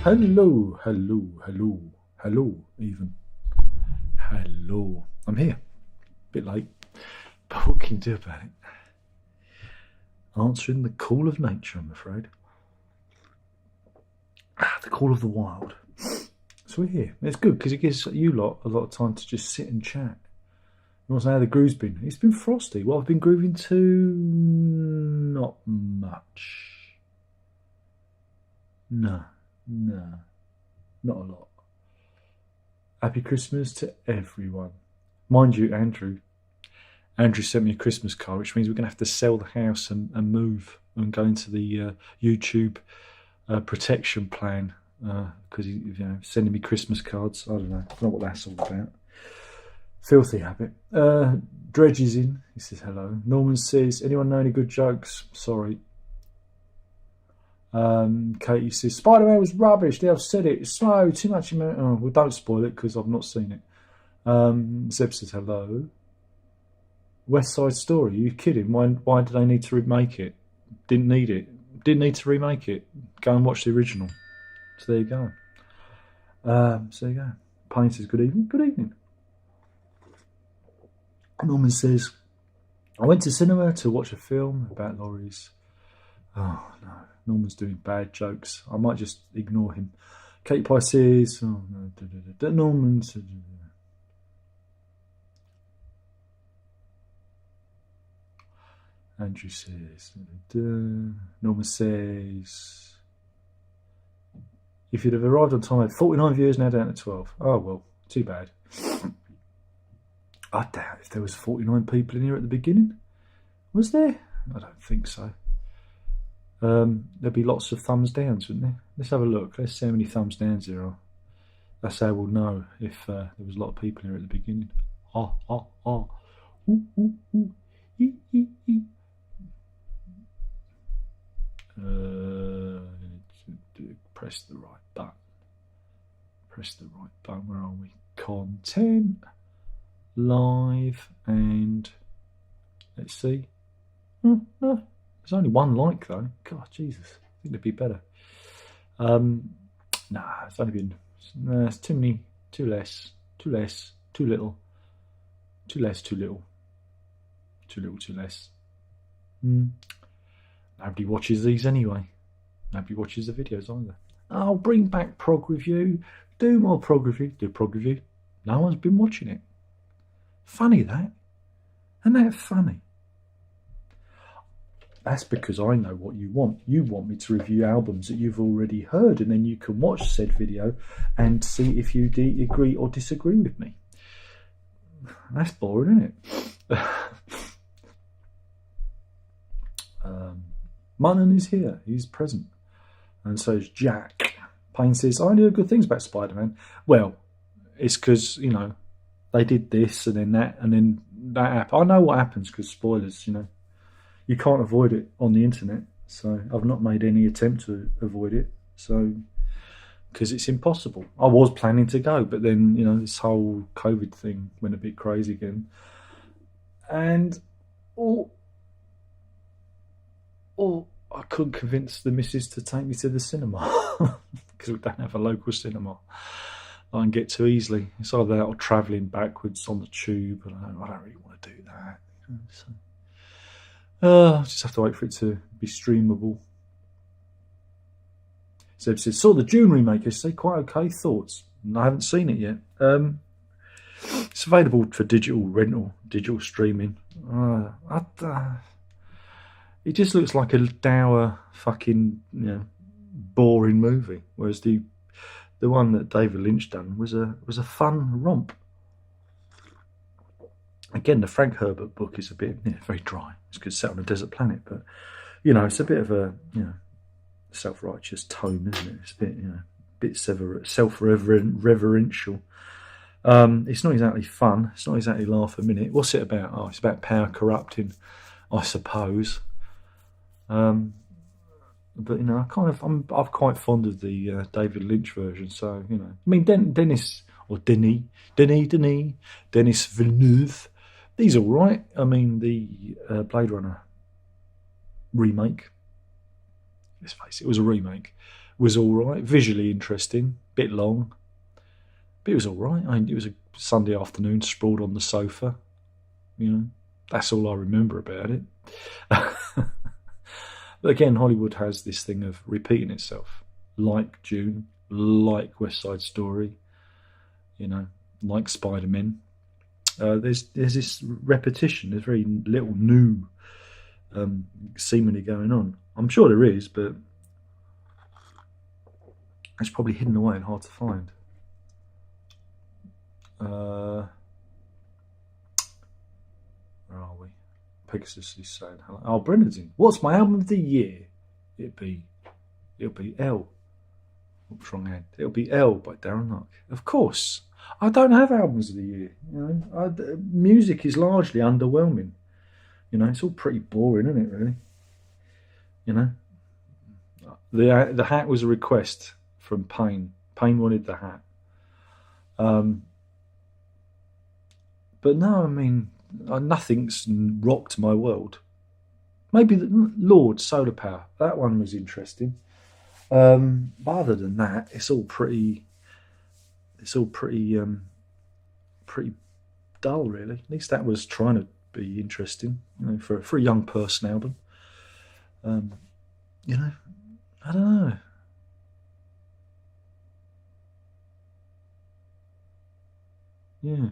Hello, hello, hello, hello, even. Hello. I'm here. Bit late. But what can you do about it? Answering the call of nature, I'm afraid. The call of the wild. So we're here. It's good because it gives you lot a lot of time to just sit and chat. You want to know how the groove's been? It's been frosty. What I've been grooving to? Not much. No, not a lot. Happy Christmas to everyone. Mind you, Andrew sent me a Christmas card, which means we're going to have to sell the house and move and go into the YouTube protection plan because he's sending me Christmas cards. I don't know what that's all about. Filthy habit. Dredge is in. He says hello. Norman says, anyone know any good jokes? Sorry. Katie says, Spider-Man was rubbish. They've said it. It's slow. Too much. Oh, well, don't spoil it because I've not seen it. Zeb says hello. West Side Story. Are you kidding? Why do they need to remake it? Didn't need it. Didn't need to remake it. Go and watch the original. So there you go. So there you go. Payne says good evening. Good evening. Norman says, I went to cinema to watch a film about lorries. Oh no, Norman's doing bad jokes. I might just ignore him. Kate Pye says, oh no, Norman says, Andrew says, Norman says, if you'd have arrived on time, I had 49 viewers, now down to 12. Oh well, too bad. I doubt if there was 49 people in here at the beginning. Was there? I don't think so. There'd be lots of thumbs downs, wouldn't there? Let's have a look. Let's see how many thumbs downs there are. That's how we'll know if there was a lot of people here at the beginning. Oh. Ooh, ooh, ooh. Press the right button. Press the right button. Where are we? Content. Live. And let's see. There's only one like though. God, Jesus. I think there'd be better. It's only been... it's too many. Too less. Too little. Too less, too little. Too little, too less. Nobody watches these anyway. Nobody watches the videos either. I'll bring back Prog Review. Do more Prog Review. Do Prog Review. No one's been watching it. Funny that. Isn't that funny? That's because I know what you want. You want me to review albums that you've already heard, and then you can watch said video and see if you agree or disagree with me. That's boring, isn't it? Munnan is here. He's present. And so is Jack. Payne says, I only heard good things about Spider-Man. Well, it's because, they did this and then that happened. I know what happens because spoilers, you can't avoid it on the internet. So I've not made any attempt to avoid it. So, because it's impossible. I was planning to go, but then, this whole COVID thing went a bit crazy again. And, I couldn't convince the missus to take me to the cinema because we don't have a local cinema I can get to easily. It's either that or travelling backwards on the tube, and I don't really want to do that. So, I just have to wait for it to be streamable. Zeb says, saw the Dune remake. I say quite okay. Thoughts? I haven't seen it yet. It's available for digital streaming. It just looks like a dour, fucking, boring movie. Whereas the one that David Lynch done was a fun romp. Again, the Frank Herbert book is a bit very dry. It's good set on a desert planet, but it's a bit of a self-righteous tone, isn't it? It's a bit self-reverential. It's not exactly fun. It's not exactly laugh a minute. What's it about? Oh, it's about power corrupting, I suppose. But I'm quite fond of the David Lynch version. So Denis Villeneuve, he's all right. I mean the Blade Runner remake. Let's face it was a remake. was all right, visually interesting, bit long, but it was all right. I mean, it was a Sunday afternoon, sprawled on the sofa. You know, that's all I remember about it. But again, Hollywood has this thing of repeating itself, like Dune, like West Side Story, you know, like Spider-Man. There's this repetition. There's very little new seemingly going on. I'm sure there is, but it's probably hidden away and hard to find. Where are we? Pegasus is saying hello. Oh, Brendan's in. What's my album of the year? It'll be L. What's wrong hand? It'll be L by Darren Luck. Of course. I don't have albums of the year. You know, music is largely underwhelming. You know, it's all pretty boring, isn't it? Really. You know, the hat was a request from Payne. Payne wanted the hat. But no, I mean, nothing's rocked my world. Maybe the Lord Solar Power. That one was interesting. But other than that, it's all pretty pretty dull, really. At least that was trying to be interesting, you know, for a young person album. You know, I don't know. Yeah.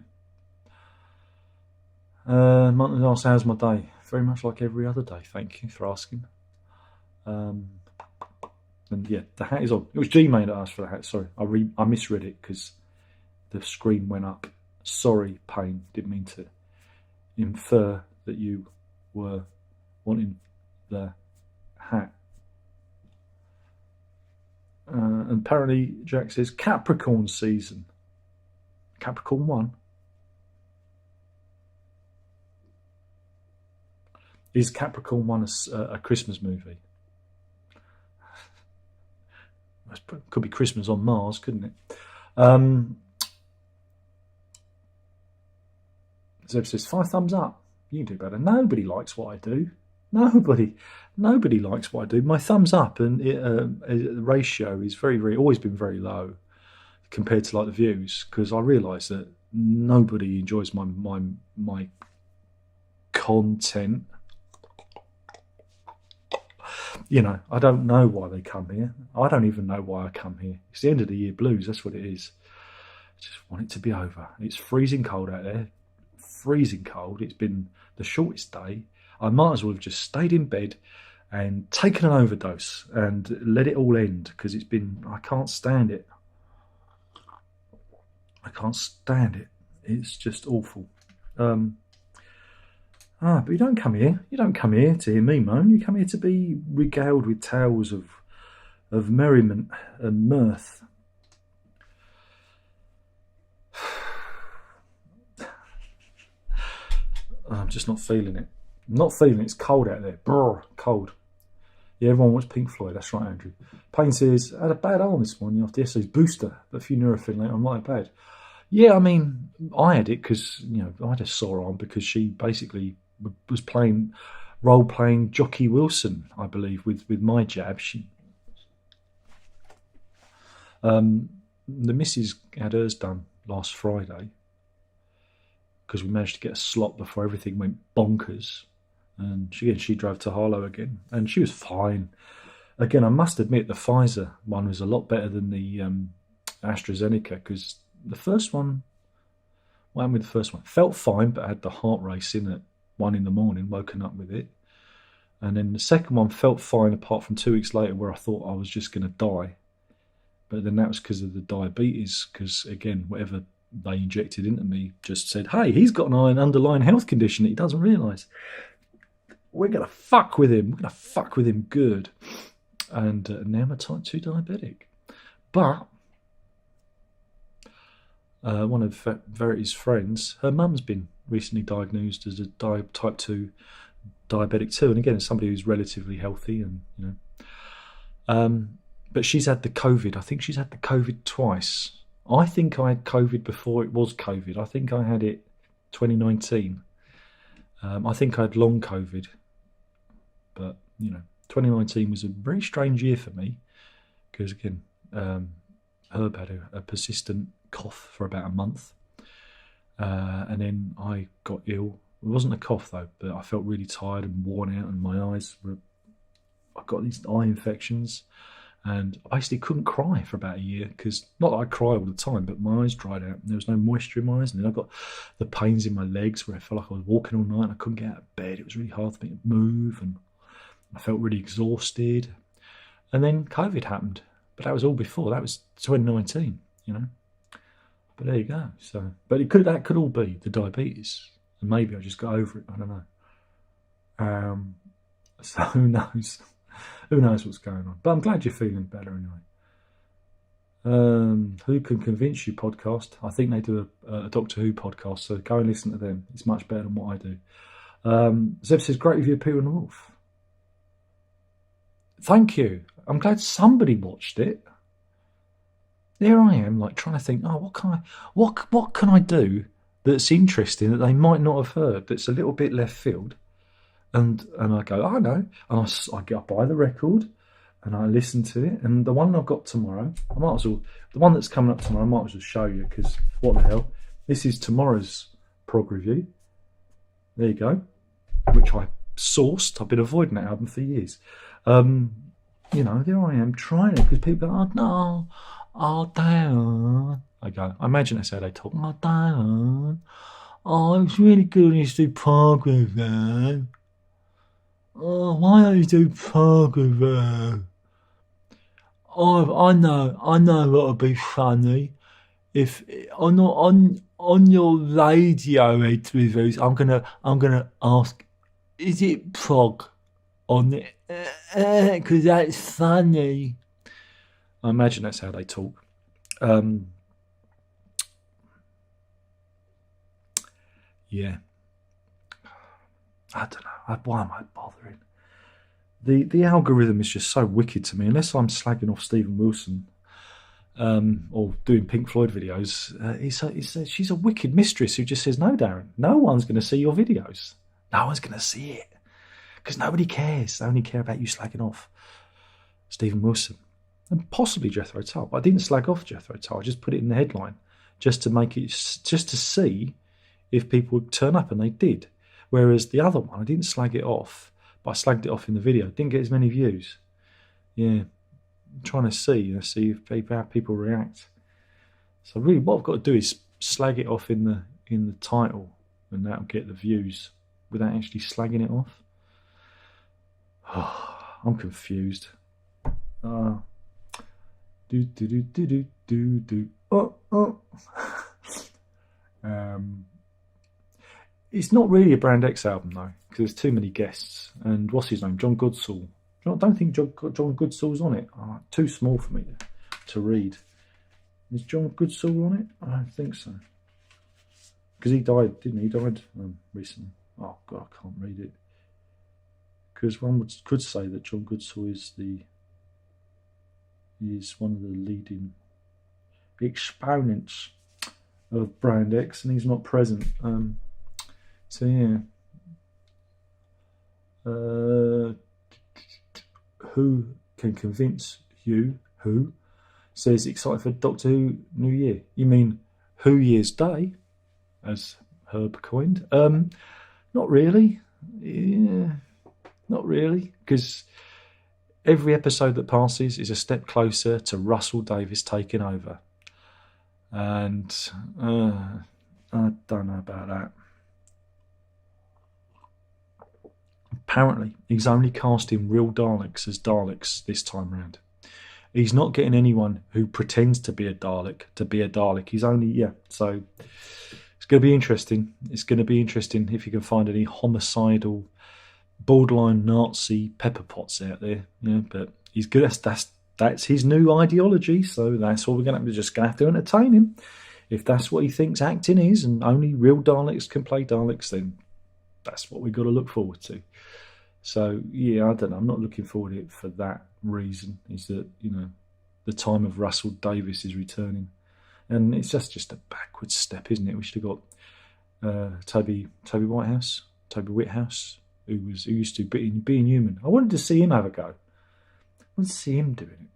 Martin asks, how's my day? Very much like every other day. Thank you for asking. And yeah, the hat is on. It was Gmail that asked for the hat. Sorry, I misread it because the screen went up. Sorry, Payne. Didn't mean to infer that you were wanting the hat. And apparently, Jack says Capricorn season. Capricorn 1. Is Capricorn 1 a Christmas movie? Could be Christmas on Mars, couldn't it? Zeb says 5 thumbs up. You can do better. Nobody likes what I do. Nobody likes what I do. My thumbs up and the ratio is very always been very low compared to like the views, because I realise that nobody enjoys my content. You know, I don't know why they come here. I don't even know why I come here. It's the end of the year blues. That's what it is. I just want it to be over. It's freezing cold out there. Freezing cold. It's been the shortest day. I might as well have just stayed in bed and taken an overdose and let it all end, because it's been, I can't stand it. I can't stand it. It's just awful. But you don't come here. You don't come here to hear me moan. You come here to be regaled with tales of merriment and mirth. I'm just not feeling it. I'm not feeling it. It's cold out there. Brr, cold. Yeah, everyone wants Pink Floyd. That's right, Andrew. Payne says, I had a bad arm this morning after yesterday's booster, but a few Nurofen later, I'm not that bad. Yeah, I mean, I had it because, you know, I had a sore arm because she basically was role-playing Jockey Wilson, I believe, with my jab. The missus had hers done last Friday because we managed to get a slot before everything went bonkers. And she drove to Harlow again, and she was fine. Again, I must admit the Pfizer one was a lot better than the AstraZeneca, because the first one, what happened with the first one? Felt fine, but had the heart racing at 1 a.m, woken up with it. And then the second one felt fine, apart from 2 weeks later where I thought I was just going to die. But then that was because of the diabetes, because, again, whatever they injected into me just said, hey, he's got an underlying health condition that he doesn't realise. We're going to fuck with him. We're going to fuck with him good. And now I'm a type 2 diabetic. But one of Verity's friends, her mum's been recently diagnosed as a type 2 diabetic too. And again, it's somebody who's relatively healthy, and, you know. But she's had the COVID. I think she's had the COVID twice. I think I had COVID before it was COVID. I think I had it 2019. I think I had long COVID. But, you know, 2019 was a very strange year for me, because again, Herb had a persistent cough for about a month, and then I got ill. It wasn't a cough though, but I felt really tired and worn out, and my eyes were. I got these eye infections, and I basically couldn't cry for about a year because not that I cry all the time, but my eyes dried out and there was no moisture in my eyes. And then I got the pains in my legs where I felt like I was walking all night and I couldn't get out of bed. It was really hard for me to move, and I felt really exhausted. And then COVID happened, but that was all before. That was 2019, you know. But there you go. So, but that could all be the diabetes, and maybe I just got over it. I don't know. So who knows? Who knows what's going on? But I'm glad you're feeling better anyway. Who Can Convince You podcast. I think they do a Doctor Who podcast, so go and listen to them. It's much better than what I do. Zeb says, great review of Peter and the Wolf. Thank you. I'm glad somebody watched it. There I am, like trying to think, what can I do that's interesting that they might not have heard, that's a little bit left field. And I go, I know. And I buy the record and I listen to it. And the one I've got tomorrow, the one that's coming up tomorrow, I might as well show you because what the hell. This is tomorrow's prog review. There you go. Which I sourced. I've been avoiding that album for years. You know, there I am trying it because people go, oh no, oh damn. I go, I imagine that's how they talk. Oh damn. Oh, it's really good when you do prog review. Oh, why don't you do prog review? Oh, I know what would be funny. If on your radio reviews, I'm gonna ask, is it prog on it? Because that's funny. I imagine that's how they talk. Yeah. I don't know. Why am I bothering? The algorithm is just so wicked to me. Unless I'm slagging off Stephen Wilson or doing Pink Floyd videos, she's a wicked mistress who just says, no, Darren, no one's going to see your videos. No one's going to see it because nobody cares. They only care about you slagging off Stephen Wilson and possibly Jethro Tull. I didn't slag off Jethro Tull. I just put it in the headline just to see if people would turn up, and they did. Whereas the other one, I didn't slag it off, but I slagged it off in the video. Didn't get as many views. Yeah, I'm trying to see how people react. So really, what I've got to do is slag it off in the title, and that'll get the views without actually slagging it off. Oh, I'm confused. It's not really a Brand X album though, because there's too many guests. And what's his name? John Goodsall. I don't think John Goodsall's on it. Too small for me to read. Is John Goodsall on it? I don't think so. Because he died, didn't he? He died recently. Oh God, I can't read it. Because one could say that John Goodsall is one of the leading exponents of Brand X, and he's not present. So yeah, Who Can Convince You? Who says excited for Doctor Who New Year? You mean Who Year's Day, as Herb coined? Not really. Yeah, not really, because every episode that passes is a step closer to Russell Davies taking over, and I don't know about that. Apparently, he's only casting real Daleks as Daleks this time round. He's not getting anyone who pretends to be a Dalek He's only, so it's going to be interesting. It's going to be interesting if you can find any homicidal, borderline Nazi pepper pots out there. Yeah, but he's good. That's his new ideology, so that's what we're just going to have to entertain him. If that's what he thinks acting is, and only real Daleks can play Daleks, then that's what we've got to look forward to. So, yeah, I don't know. I'm not looking forward to it for that reason, is that, the time of Russell Davies is returning. And it's just a backward step, isn't it? We should have got Toby Whitehouse, who used to be Being Human. I wanted to see him have a go. I wanted to see him doing it.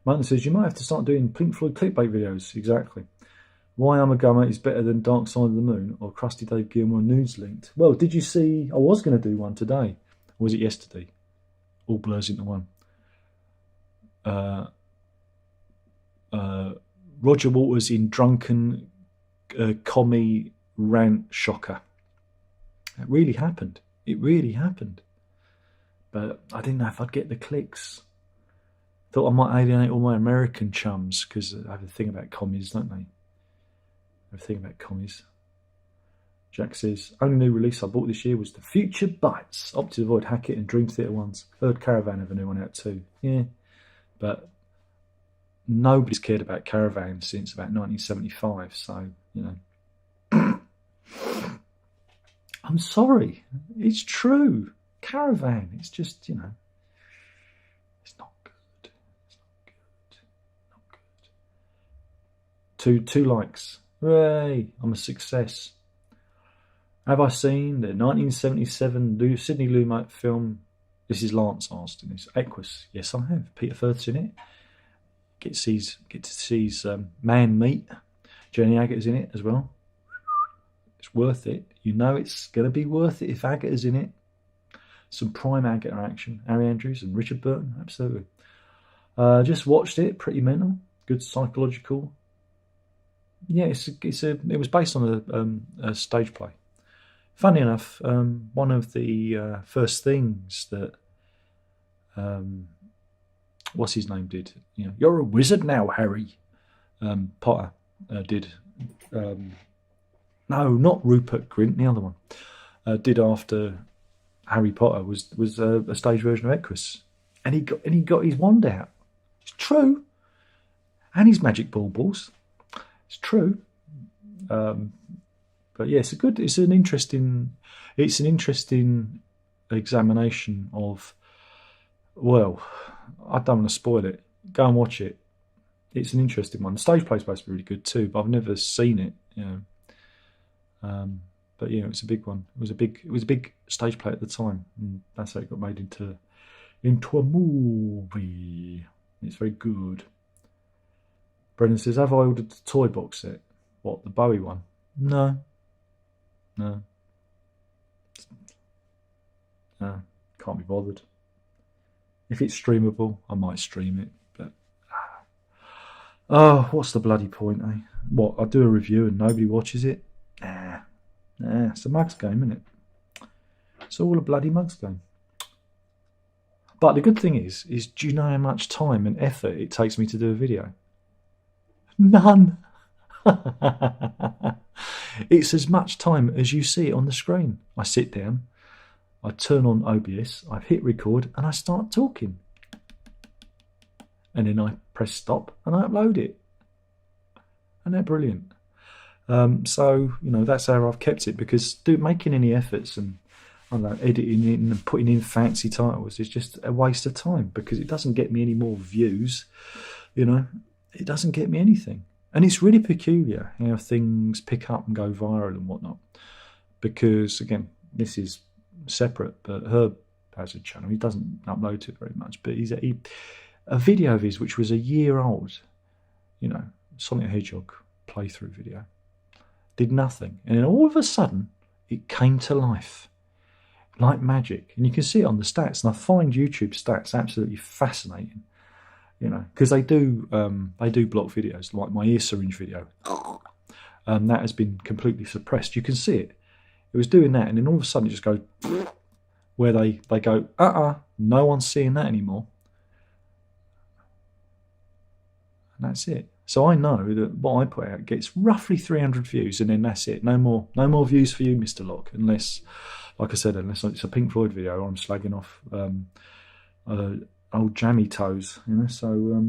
Martin says, you might have to start doing Pink Floyd clickbait videos. Exactly. Why Amagama is better than Dark Side of the Moon or Krusty Dave Gilmore Nudes Linked. Well, did you see, I was going to do one today. Or was it yesterday? All blurs into one. Roger Waters in drunken commie rant shocker. It really happened. It really happened. But I didn't know if I'd get the clicks. Thought I might alienate all my American chums because I have a thing about commies, don't they? I have a thing about commies. Jack says, only new release I bought this year was The Future Bites. Opted to avoid Hackett and Dream Theater ones. Heard Caravan have a new one out too. Yeah. But nobody's cared about Caravan since about 1975. So, you know. I'm sorry. It's true. Caravan. It's just, you know. It's not good. It's not good. Not good. Two likes. Hooray. I'm a success. Have I seen the 1977 Sidney Lumet film? This is Lance asking. It's Equus. Yes, I have. Peter Firth's in it. Get to see Man Meat. Jenny Agut's in it as well. It's worth it. You know it's going to be worth it if Agut's in it. Some prime Agut action. Harry Andrews and Richard Burton. Absolutely. Just watched it. Pretty mental. Good psychological. Yeah, it was based on a stage play. Funny enough, one of the first things that what's his name did, you know, you're a wizard now, Harry. Potter did. No, not Rupert Grint, the other one. Did after Harry Potter was a stage version of Equus, and he got his wand out. It's true, and his magic baubles. It's true. But yeah, it's an interesting examination of. Well, I don't want to spoil it. Go and watch it. It's an interesting one. The stage play's supposed to be really good too, but I've never seen it. You know, but yeah, it's a big one. It was a big stage play at the time, and that's how it got made into a movie. It's very good. Brendan says, "Have I ordered the toy box set? What, the Bowie one? No. Can't be bothered. If it's streamable, I might stream it. But what's the bloody point, eh? What, I do a review and nobody watches it? Nah, it's a mugs game, isn't it? It's all a bloody mugs game. But the good thing is do you know how much time and effort it takes me to do a video? None. It's as much time as you see it on the screen. I sit down, I turn on OBS, I hit record, and I start talking. And then I press stop and I upload it. And they're brilliant. So, you know, that's how I've kept it, because making any efforts and I don't know, editing it and putting in fancy titles is just a waste of time, because it doesn't get me any more views. You know, it doesn't get me anything. And it's really peculiar how things pick up and go viral and whatnot. Because, again, this is separate, but Herb has a channel. He doesn't upload to it very much, but a video of his, which was a year old, you know, Sonic the Hedgehog playthrough video, did nothing. And then all of a sudden, it came to life like magic. And you can see it on the stats. And I find YouTube stats absolutely fascinating. You know, because they do block videos, like my ear syringe video. That has been completely suppressed. You can see it. It was doing that, and then all of a sudden it just goes where they go, no one's seeing that anymore. And that's it. So I know that what I put out gets roughly 300 views, and then that's it. No more views for you, Mr. Locke, unless, like I said, unless it's a Pink Floyd video or I'm slagging off old jammy toes, you know. So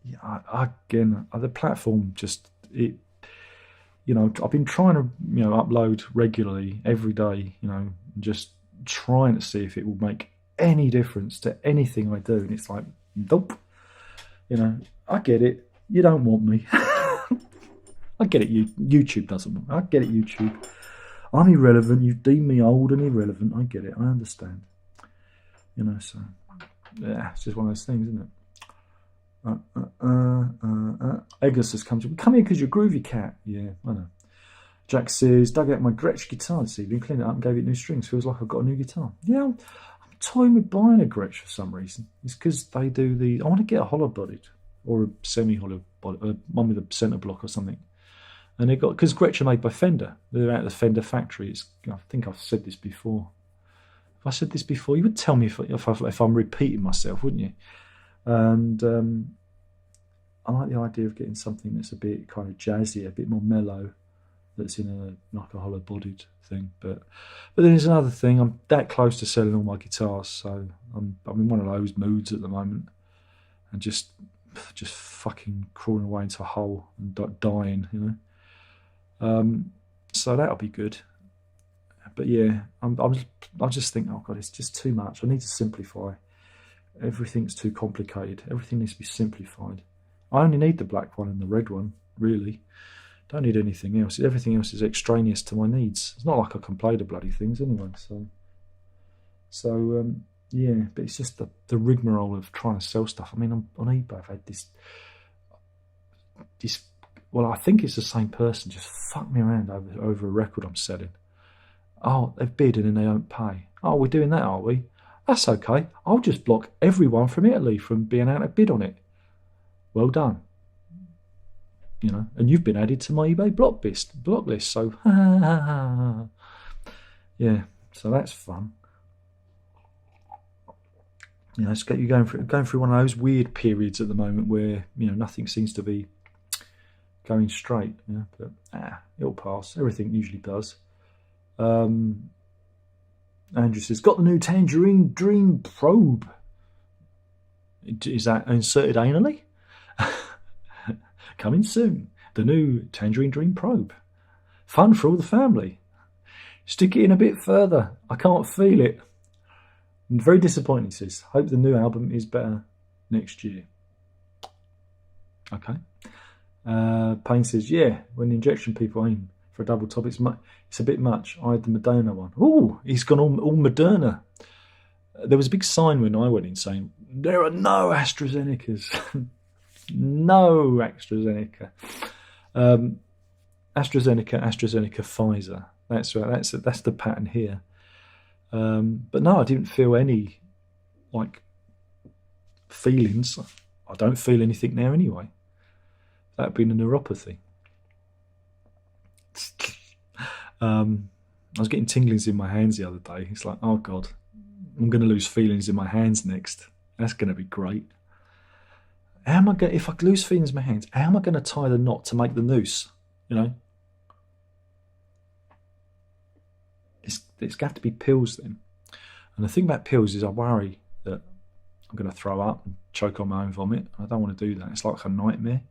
yeah, again, the platform just it. You know, I've been trying to, you know, upload regularly every day. You know, just trying to see if it will make any difference to anything I do, and it's like, nope. You know, I get it. You don't want me. I get it. YouTube doesn't want me. I get it. YouTube. I'm irrelevant. You deem me old and irrelevant. I get it. I understand. You know, so. Yeah, it's just one of those things, isn't it? Eggus has come here because you're a groovy cat. Yeah, I know. Jack says, dug out my Gretsch guitar this evening, cleaned it up and gave it new strings. Feels like I've got a new guitar. Yeah, I'm toying with buying a Gretsch for some reason. It's because they do I want to get a hollow-bodied or a semi-hollow body, one with a centre block or something. And they got, because Gretsch are made by Fender. They're out of the Fender factory. I think I've said this before. If I said this before, you would tell me if I'm repeating myself, wouldn't you? And I like the idea of getting something that's a bit kind of jazzy, a bit more mellow, that's in like a hollow-bodied thing. But then there's another thing. I'm that close to selling all my guitars, so I'm in one of those moods at the moment, and just fucking crawling away into a hole and dying, you know. So that'll be good. But yeah, I just think, oh God, it's just too much. I need to simplify. Everything's too complicated. Everything needs to be simplified. I only need the black one and the red one, really. Don't need anything else. Everything else is extraneous to my needs. It's not like I can play the bloody things anyway. So yeah, but it's just the rigmarole of trying to sell stuff. I mean, on eBay, I've had this. Well, I think it's the same person. Just fuck me around over a record I'm selling. Oh, they've bid and then they don't pay. Oh, we're doing that, are we? That's okay. I'll just block everyone from Italy from being able to bid on it. Well done. You know, and you've been added to my eBay block list. So, yeah, so that's fun. You know, it's got you going through one of those weird periods at the moment where, you know, nothing seems to be going straight. You know, but it'll pass. Everything usually does. Andrew says, got the new Tangerine Dream probe. Is that inserted anally? Coming soon. The new Tangerine Dream probe. Fun for all the family. Stick it in a bit further. I can't feel it. And very disappointing, he says. Hope the new album is better next year. Okay. Payne says, yeah, when the injection people aim for a double top, it's a bit much. I had the Moderna one. Oh, he's gone all Moderna. There was a big sign when I went in saying, there are no AstraZenecas. No AstraZeneca. AstraZeneca, Pfizer. That's right. That's the pattern here. But no, I didn't feel any feelings. I don't feel anything now anyway. That'd been a neuropathy. I was getting tinglings in my hands the other day. It's like, oh God, I'm going to lose feelings in my hands next. That's going to be great. How am I going? If I lose feelings in my hands, how am I going to tie the knot to make the noose? You know, it's going to have to be pills then. And the thing about pills is I worry that I'm going to throw up and choke on my own vomit. I don't want to do that. It's like a nightmare.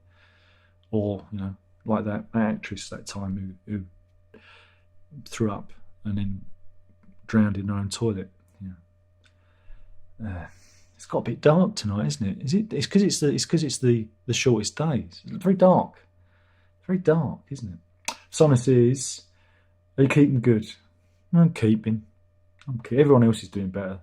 Or, you know, like that actress that time who threw up and then drowned in her own toilet. Yeah. It's got a bit dark tonight, isn't it? Is it? It's because it's the shortest days. It's very dark. Very dark, isn't it? Simon says, are you keeping good? I'm keeping. Everyone else is doing better.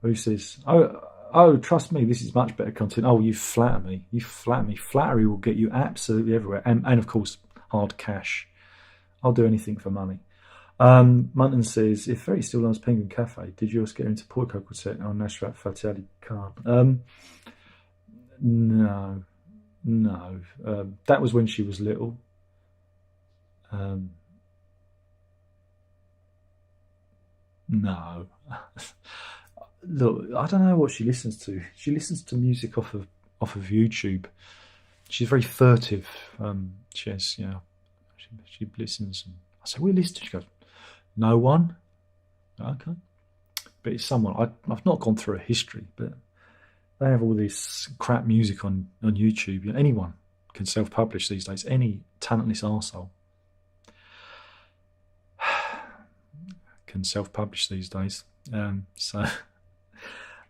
Who says, oh, trust me, this is much better content. Oh, you flatter me. Flattery will get you absolutely everywhere. And of course, hard cash. I'll do anything for money. Munton says, if Ferry still loves Penguin Cafe, did yours get her into Portico Quartet on Nashrat Fatali Khan? No. That was when she was little. No. Look, I don't know what she listens to. She listens to music off of YouTube. She's very furtive. She has, you know, she listens. And I say, we listen. She goes, no one. Okay, but it's someone. I've not gone through a history, but they have all this crap music on YouTube. You know, anyone can self-publish these days. Any talentless arsehole can self-publish these days. So.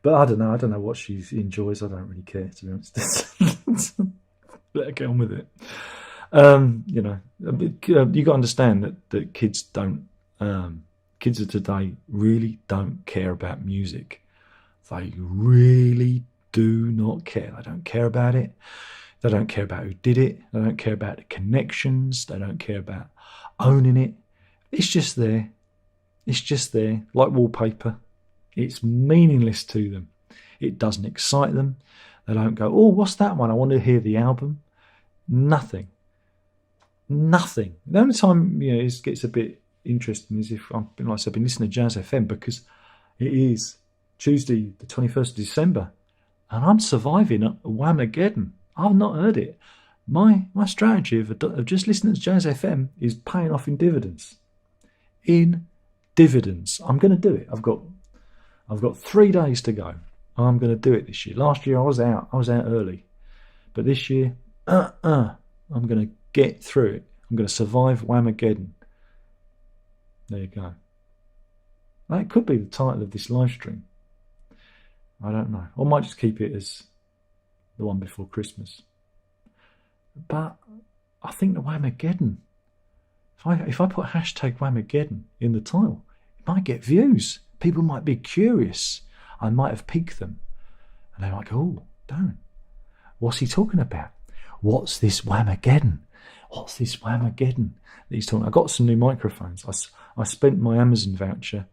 But I don't know what she enjoys. I don't really care, to be honest. Let her get on with it. You know, you got to understand that kids don't. Kids of today really don't care about music. They really do not care. They don't care about it. They don't care about who did it. They don't care about the connections. They don't care about owning it. It's just there. It's just there, like wallpaper. It's meaningless to them. It doesn't excite them. They don't go, oh, what's that one? I want to hear the album. Nothing. Nothing. The only time it gets a bit interesting is if I've been listening to Jazz FM, because it is Tuesday, the 21st of December, and I'm surviving at Whamageddon. I've not heard it. My strategy of just listening to Jazz FM is paying off in dividends. In dividends. I'm going to do it. I've got 3 days to go. I'm going to do it this year. Last year I was out early. But this year, I'm going to get through it. I'm going to survive Whamageddon. There you go. That could be the title of this live stream. I don't know. Or I might just keep it as the one before Christmas. But I think the Whamageddon, if I put hashtag Whamageddon in the title, it might get views. People might be curious. I might have piqued them. And they might go, oh, Darren, what's he talking about? What's this Whamageddon? What's this Whamageddon that he's talking about? I got some new microphones. I spent my Amazon voucher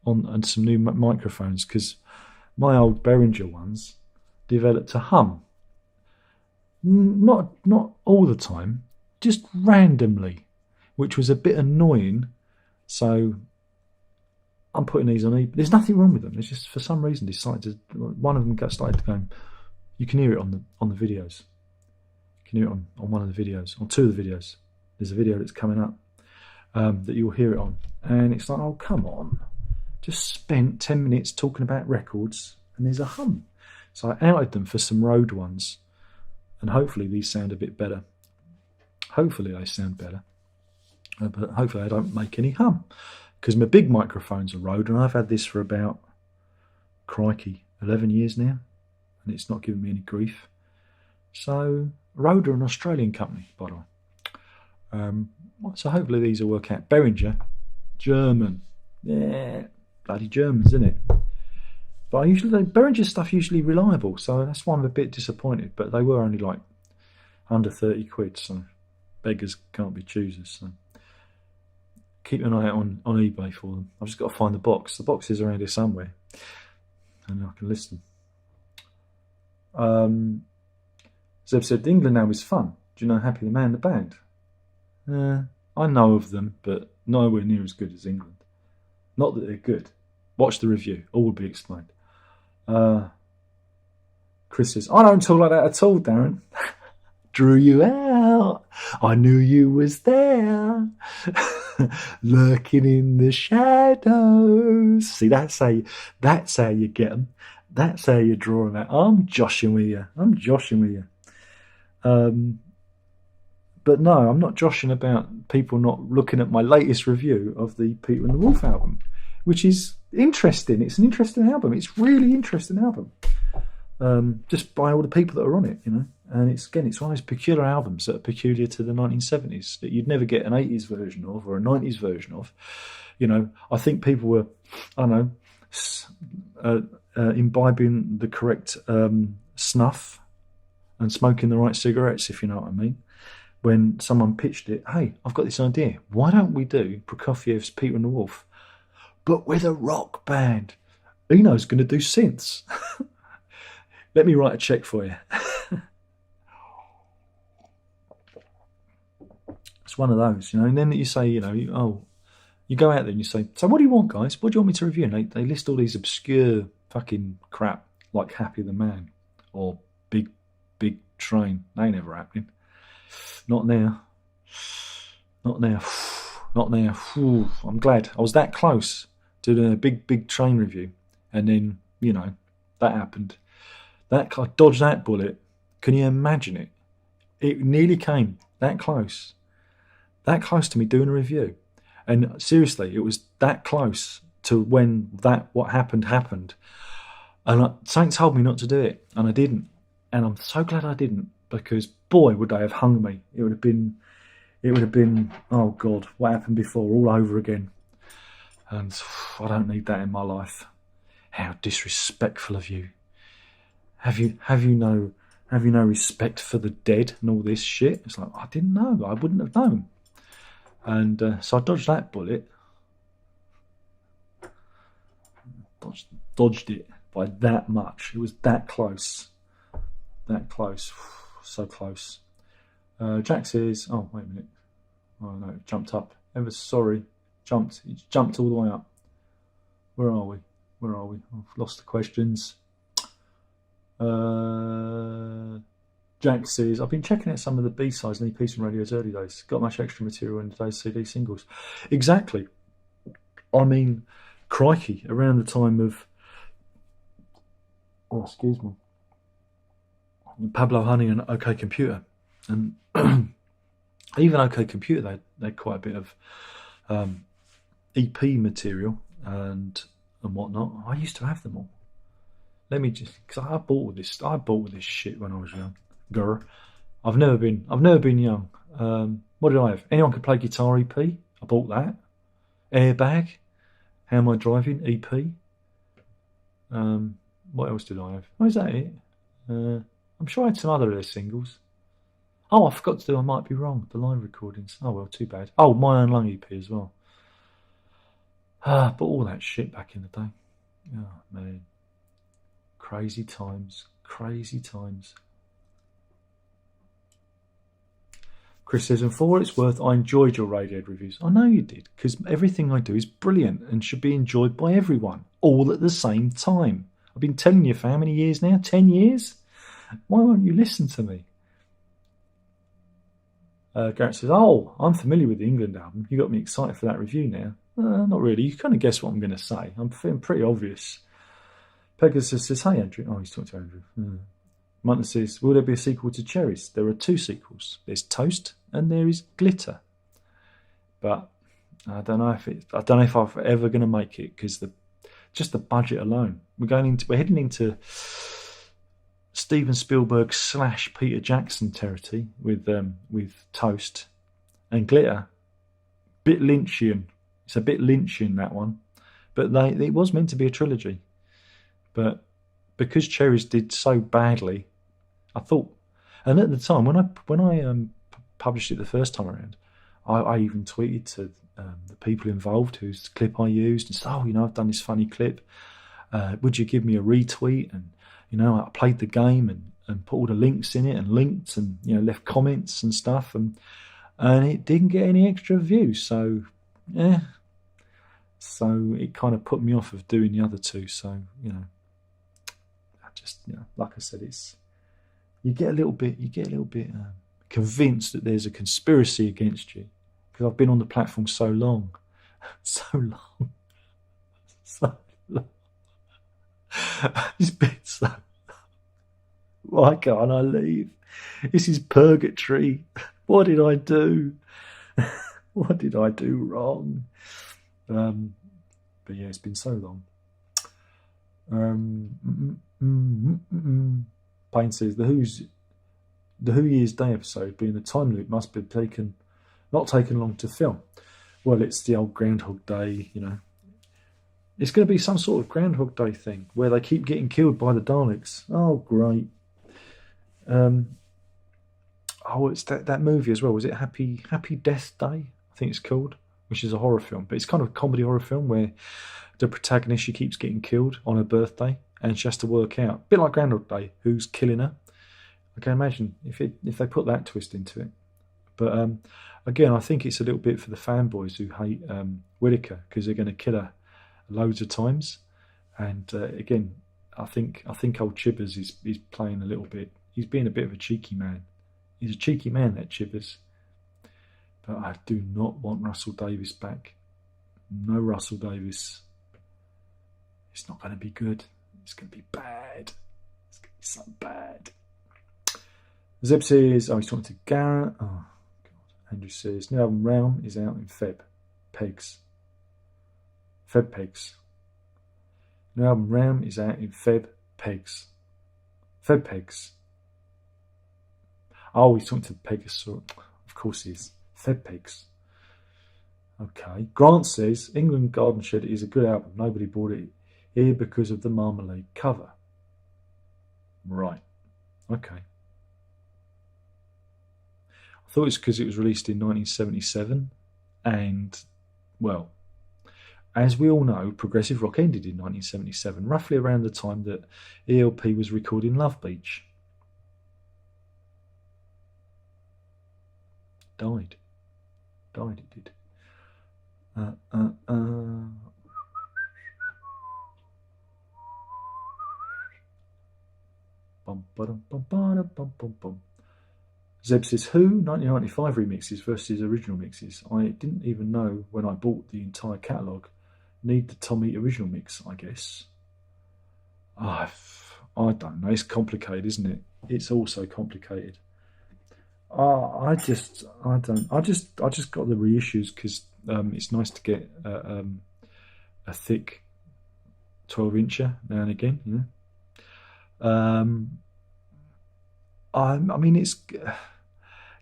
on some new microphones because my old Behringer ones developed a hum. Not all the time, just randomly, which was a bit annoying. So I'm putting these on eBay. There's nothing wrong with them. It's just for some reason one of them started going. You can hear it on the videos. You can hear it on one of the videos, on two of the videos. There's a video that's coming up that you'll hear it on, and it's like, oh come on, just spent 10 minutes talking about records, and there's a hum. So I outed them for some Rode ones, and hopefully these sound a bit better. Hopefully they sound better, but hopefully I don't make any hum. Because my big microphones are Rode, and I've had this for about, crikey, 11 years now, and it's not giving me any grief. So, Rode are an Australian company, by the way. So hopefully these will work out. Behringer, German. Yeah, bloody Germans, isn't it? But Behringer stuff usually reliable, so that's why I'm a bit disappointed. But they were only like under 30 quid, so beggars can't be choosers. So keep an eye out on eBay for them. I've just got to find the box. The box is around here somewhere, and I can list them. Zeb said, England now is fun. Do you know Happy the Man, the band? I know of them, but nowhere near as good as England. Not that they're good. Watch the review. All will be explained. Chris says, I don't talk like that at all, Darren. Drew you out. I knew you was there. Lurking in the shadows. See, that's how you get them. That's how you draw them out. I'm joshing with you. But no, I'm not joshing about people not looking at my latest review of the Peter and the Wolf album, which is interesting. It's an interesting album. It's a really interesting album. Just by all the people that are on it, And it's one of those peculiar albums that are peculiar to the 1970s that you'd never get an 80s version of or a 90s version of. I think people were, imbibing the correct snuff and smoking the right cigarettes, if you know what I mean. When someone pitched it, hey, I've got this idea. Why don't we do Prokofiev's Peter and the Wolf, but with a rock band? Eno's going to do synths. Let me write a check for you. It's one of those, and then you say, you go out there and you say, so what do you want, guys? What do you want me to review? And they list all these obscure fucking crap like Happy the Man or Big Train. They ain't never happening. Not now. I'm glad. I was that close to doing a big Train review, and then, that happened. I dodged that bullet. Can you imagine it? It nearly came that close. That close to me doing a review. And seriously, it was that close to when what happened. And something told me not to do it, and I didn't. And I'm so glad I didn't, because boy, would they have hung me. It would have been, oh God, what happened before all over again. And I don't need that in my life. How disrespectful of you. Have you no respect for the dead and all this shit? It's like, I didn't know. I wouldn't have known. And so I dodged that bullet. Dodged it by that much. It was that close. That close. So close. Jack says, oh, wait a minute. Oh, no, it jumped up. Ever sorry. Jumped. It jumped all the way up. Where are we? I've lost the questions. Jack says, I've been checking out some of the B-sides and EPs from Radio's early days. Got much extra material in today's CD singles. Exactly. I mean, crikey, around the time of... Oh, excuse me. Pablo Honey and OK Computer. And even OK Computer, they had quite a bit of EP material and whatnot. I used to have them all. Let me just, because I bought this shit when I was young. I've never been young. What did I have? Anyone Could Play Guitar EP. I bought that. Airbag. How Am I Driving EP. What else did I have? Oh, is that it? I'm sure I had some other of their singles. Oh, I forgot to do I Might Be Wrong, the live recordings. Oh well, too bad. Oh, My Own Lung EP as well. But all that shit back in the day. Oh man. Crazy times. Chris says, and for what it's worth, I enjoyed your Radiohead reviews. I know you did, because everything I do is brilliant and should be enjoyed by everyone, all at the same time. I've been telling you for how many years now? 10 years? Why won't you listen to me? Garrett says, oh, I'm familiar with the England album. You got me excited for that review now. Not really. You kind of guess what I'm going to say. I'm feeling pretty obvious. Pegasus says, hey, Andrew. Oh, he's talking to Andrew. Munter says, will there be a sequel to Cherries? There are 2 sequels. There's Toast and there is Glitter. But I don't know if I'm ever going to make it, because just the budget alone. We're heading into Steven Spielberg / Peter Jackson territory with Toast and Glitter. Bit Lynchian. It's a bit Lynchian, that one. But it was meant to be a trilogy. But because Cherries did so badly, I thought, and at the time when I published it the first time around, I even tweeted to the people involved whose clip I used and said, oh, I've done this funny clip. Would you give me a retweet? And I played the game and put all the links in it and linked and left comments and stuff, and it didn't get any extra views. So so it kind of put me off of doing the other 2. So I just like I said, you get a little bit convinced that there's a conspiracy against you, because I've been on the platform so long. It's been so. Why can't I leave? This is purgatory. What did I do? What did I do wrong? But yeah, it's been so long. Payne says the Who Year's Day episode, being a time loop, must be not taken long to film. Well, it's the old Groundhog Day, It's going to be some sort of Groundhog Day thing where they keep getting killed by the Daleks. Oh, great. It's that movie as well. Was it Happy Death Day? I think it's called, which is a horror film. But it's kind of a comedy horror film where the protagonist, she keeps getting killed on her birthday and she has to work out, a bit like Groundhog Day, who's killing her. I can imagine if they put that twist into it. But again, I think it's a little bit for the fanboys who hate Whittaker, because they're going to kill her loads of times. And again, I think old Chibbers is playing a little bit. He's being a bit of a cheeky man. He's a cheeky man, that Chibbers. But I do not want Russell Davies back. No Russell Davies. It's not going to be good. It's going to be bad. It's going to be so bad. Zeb says, he's talking to Garrett. Oh, God. Andrew says, new album Realm is out in Feb. Pegs. New album Realm is out in Feb. Pegs. Feb Pegs. Oh, he's talking to Pegasus. Of course he is. Feb Pegs. Okay. Grant says, England Garden Shed is a good album. Nobody bought it. here because of the Marmalade cover. Right. Okay. I thought it's because it was released in 1977, and, well, as we all know, progressive rock ended in 1977, roughly around the time that ELP was recording Love Beach. Died. It did. Zeb says, Who? 1995 remixes versus original mixes. I didn't even know when I bought the entire catalogue. Need the Tommy original mix, I guess. I don't know. It's complicated, isn't it? It's all so complicated. I just got the reissues because it's nice to get a thick 12-incher now and again. You know. I mean, it's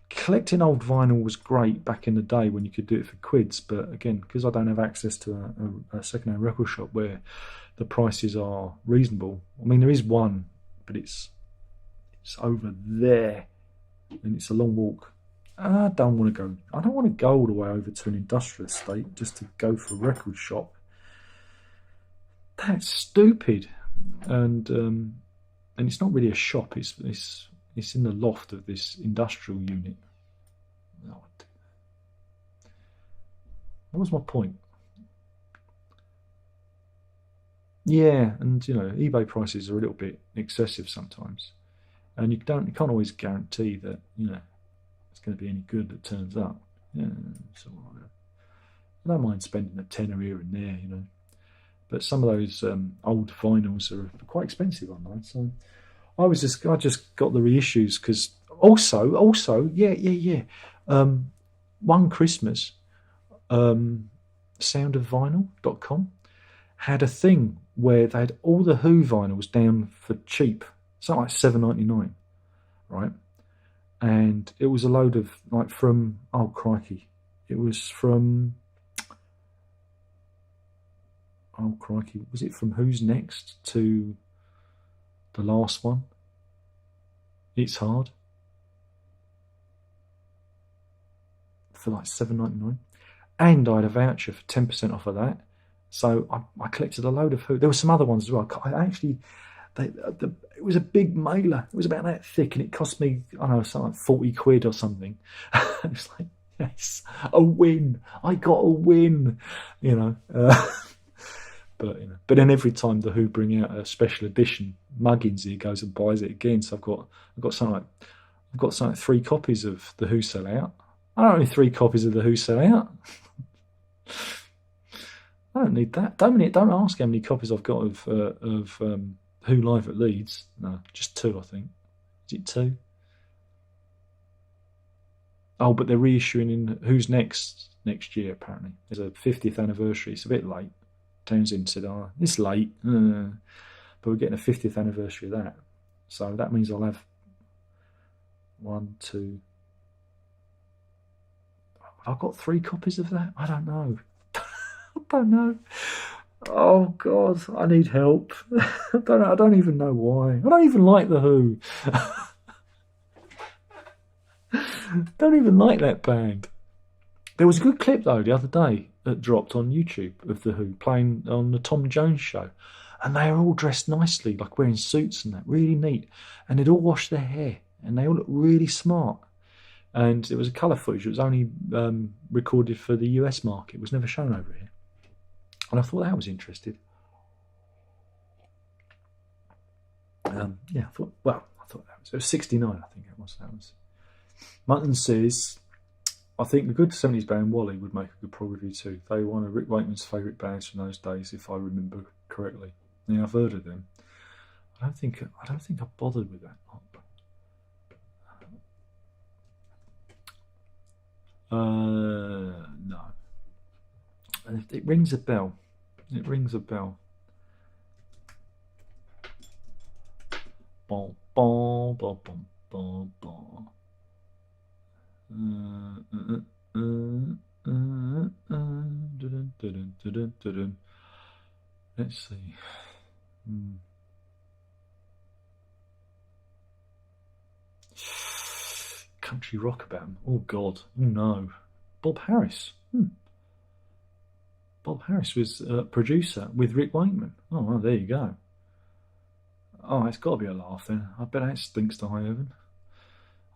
collecting old vinyl was great back in the day when you could do it for quids, but again, because I don't have access to a second-hand record shop where the prices are reasonable. I mean, there is one, but it's over there, and it's a long walk. I don't want to go all the way over to an industrial estate just to go for a record shop. That's stupid, and it's not really a shop. It's in the loft of this industrial unit. What was my point? Yeah, and eBay prices are a little bit excessive sometimes, and you can't always guarantee that it's going to be any good that turns up. Yeah, so I don't mind spending a tenner here and there, but some of those old vinyls are quite expensive online. So I just got the reissues because also one Christmas, soundofvinyl.com had a thing where they had all the Who vinyls down for cheap, something like $7.99, right? And it was a load of was it from Who's Next to the last one? It's Hard for like $7.99, and I had a voucher for 10% off of that. So I collected a load of Who. There were some other ones as well. It was a big mailer. It was about that thick, and it cost me, I don't know, something like 40 quid or something. It's like, yes, a win. I got a win, But then every time the Who bring out a special edition, Muggins here goes and buys it again. So I've got something like 3 copies of the Who sell out. I don't need 3 copies of the Who sell out. I don't need that. Don't ask how many copies I've got of Who Live at Leeds. No, just 2, I think. Is it 2? Oh, but they're reissuing in Who's next year, apparently. There's a 50th anniversary. It's a bit late. Townsend said, it's late. But we're getting a 50th anniversary of that. So that means I'll have 1, 2... I've got 3 copies of that? I don't know. I don't know. Oh God, I need help. I don't even know why. I don't even like the Who. Don't even like that band. There was a good clip though the other day that dropped on YouTube of the Who playing on the Tom Jones show, and they were all dressed nicely, like wearing suits and that, really neat, and they'd all washed their hair, and they all looked really smart. And it was a colour footage. It was only recorded for the US market. It was never shown over here. And I thought that was interesting. I thought it was 69, I think it was. Mutton says, I think the good 70s band Wally would make a good prog review too. They were one of Rick Wakeman's favourite bands from those days, if I remember correctly. Yeah, I've heard of them. I don't think I bothered with that lot. No. It rings a bell. It rings a bell. Bom, bom, bom, bom, bom, bom. Let's see. Country rock about him. Oh, God. Oh, no. Bob Harris. Bob Harris was a producer with Rick Wakeman. Oh, well, there you go. Oh, it's got to be a laugh then. I bet that stinks to high heaven.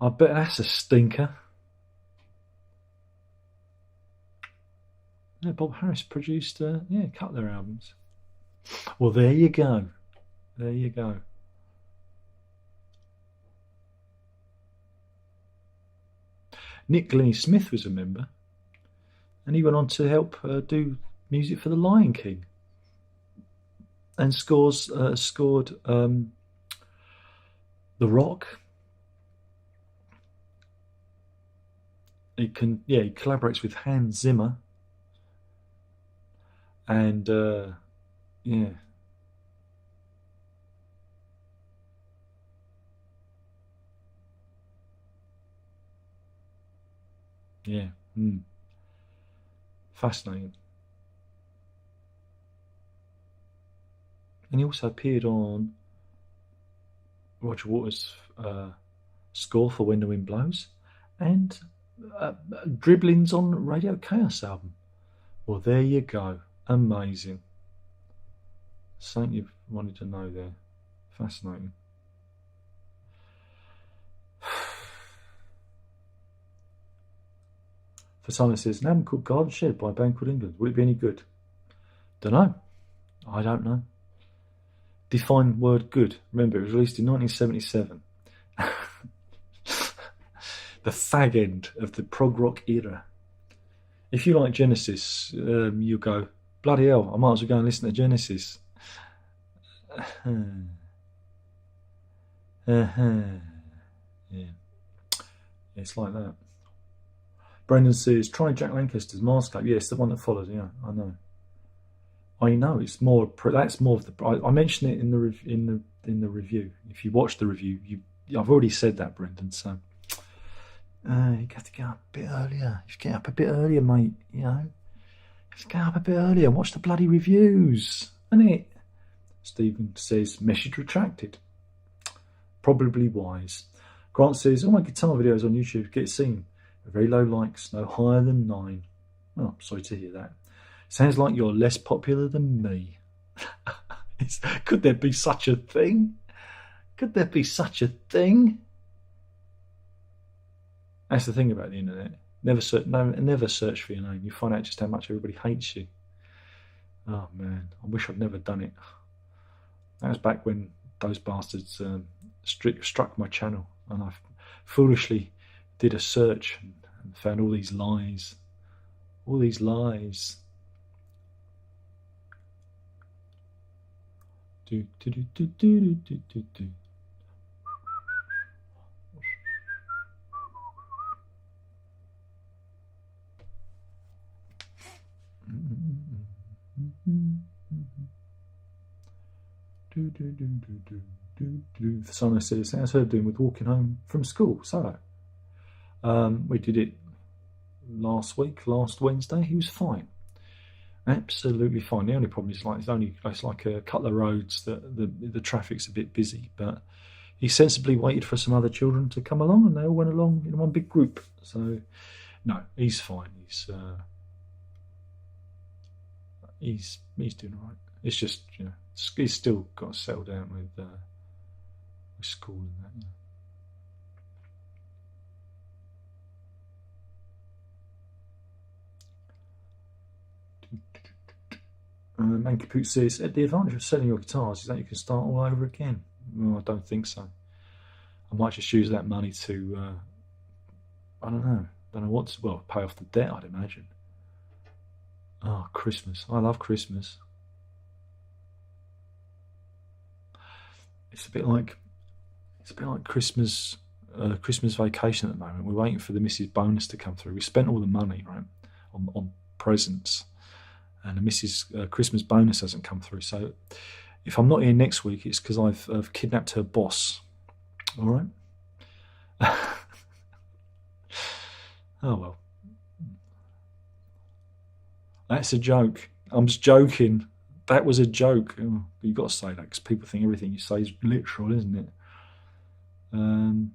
I bet that's a stinker. Yeah, Bob Harris produced, a couple of their albums. Well, there you go. There you go. Nick Glennie Smith was a member, and he went on to help do music for The Lion King, and scored The Rock. He collaborates with Hans Zimmer, and fascinating. And he also appeared on Roger Waters' score for When the Wind Blows, and dribblings on Radio Chaos album. Well, there you go. Amazing. Something you've wanted to know there. Fascinating. For someone says, an album called Garden Shed by a band called England. Will it be any good? Don't know. I don't know. Define word good. Remember, it was released in 1977. The fag end of the prog rock era. If you like Genesis, you go, bloody hell, I might as well go and listen to Genesis. Yeah. It's like that. Brendan says, try Jack Lancaster's Marscape. Yeah, it's the one that follows. Yeah, I know. I know it's more. That's more of the. I mentioned it in the review. If you watch the review, I've already said that, Brendan. So you have to get up a bit earlier. You get up a bit earlier, mate. You know, you have to get up a bit earlier and watch the bloody reviews, isn't it? Stephen says, message retracted. Probably wise. Grant says, all my guitar videos on YouTube get seen. Very low likes, no higher than 9. Oh, sorry to hear that. Sounds like you're less popular than me. Could there be such a thing? Could there be such a thing? That's the thing about the internet. Never search for your name. You find out just how much everybody hates you. Oh man, I wish I'd never done it. That was back when those bastards struck my channel, and I foolishly did a search and found all these lies. All these lies. Do, do, do, do, do, do, do, do. Someone says, how's her doing with walking home from school? So we did it last Wednesday. He was fine, absolutely fine. The only problem is it's like a couple of roads that the traffic's a bit busy, but he sensibly waited for some other children to come along, and they all went along in one big group. So no, he's fine. He's doing all right. It's just, he's still got to settle down with school and that. Mankapoot says, the advantage of selling your guitars is that you can start all over again. Well, I don't think so. I might just use that money to, I don't know pay off the debt, I'd imagine. Oh, Christmas. I love Christmas. It's a bit like Christmas vacation at the moment. We're waiting for the Mrs. bonus to come through. We spent all the money, right, on presents, and the Mrs. Christmas bonus hasn't come through. So if I'm not here next week, it's because I've kidnapped her boss. All right. Oh well. That's a joke. I'm just joking. That was a joke. Oh, you've got to say that because people think everything you say is literal, isn't it? Um,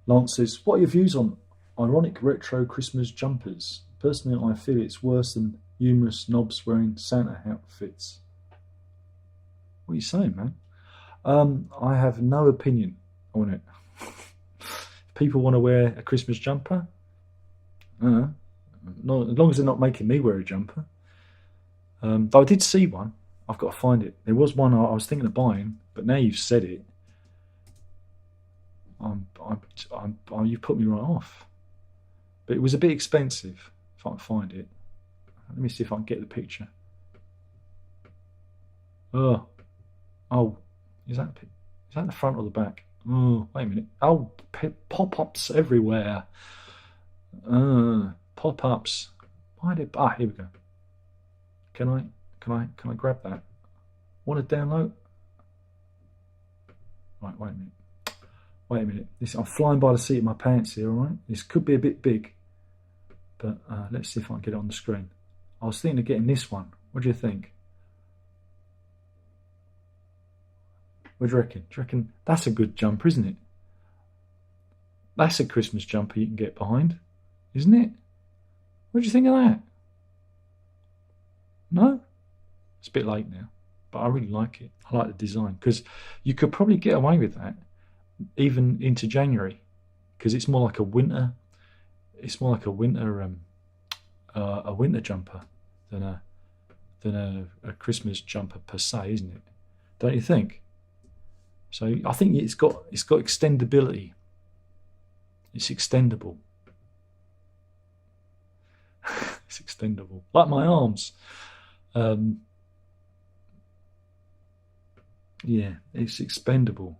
Lance says, what are your views on ironic retro Christmas jumpers? Personally, I feel it's worse than humorous knobs wearing Santa outfits. What are you saying, man? I have no opinion on it. If people want to wear a Christmas jumper, no, as long as they're not making me wear a jumper. Though I did see one. I've got to find it. There was one I was thinking of buying, but now you've said it, you've put me right off. But it was a bit expensive. If I can find it, let me see if I can get the picture. Oh, is that the front or the back? Oh, wait a minute. Oh, pop-ups everywhere. Pop-ups. Why did? Here we go. Can I grab that? Want to download? Right, wait a minute. I'm flying by the seat of my pants here, all right? This could be a bit big, but let's see if I can get it on the screen. I was thinking of getting this one. What do you think? What do you reckon? Do you reckon that's a good jumper, isn't it? That's a Christmas jumper you can get behind, isn't it? What do you think of that? No? It's a bit late now, but I really like it. I like the design because you could probably get away with that even into January because it's more like a winter. It's more like a winter jumper than a Christmas jumper per se, isn't it? Don't you think? So I think it's got extendability. It's extendable. It's extendable, like my arms. Yeah, it's expendable.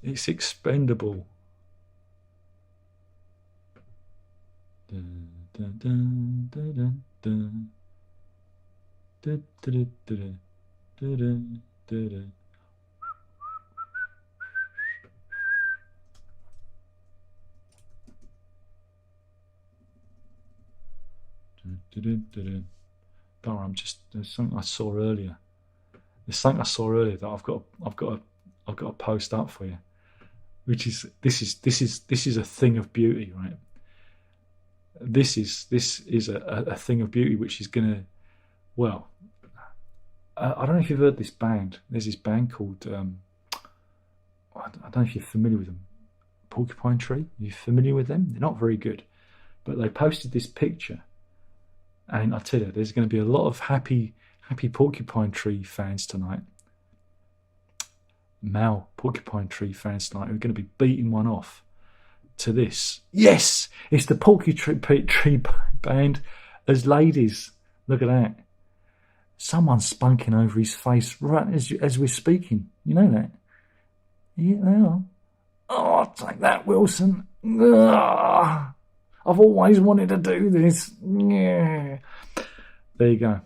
It's expendable. Dun, dun, dun, dun, dun, dun, dun, dun, dun, dun, dun. Don't worry, there's something I saw earlier. There's something I saw earlier that I've got to post up for you. Which is this is a thing of beauty, right? This is a thing of beauty which is gonna, well, I don't know if you've heard this band. There's this band called I don't know if you're familiar with them. Porcupine Tree. Are you familiar with them? They're not very good, but they posted this picture, and I tell you, there's going to be a lot of happy Porcupine Tree fans tonight. Male Porcupine Tree fans tonight who are going to be beating one off to this. Yes, it's the Porcupine Tree band as ladies. Look at that. Someone's spunking over his face right as we're speaking. You know that? Yeah, they are. Oh, take that, Wilson. Ugh. I've always wanted to do this. Yeah. There you go.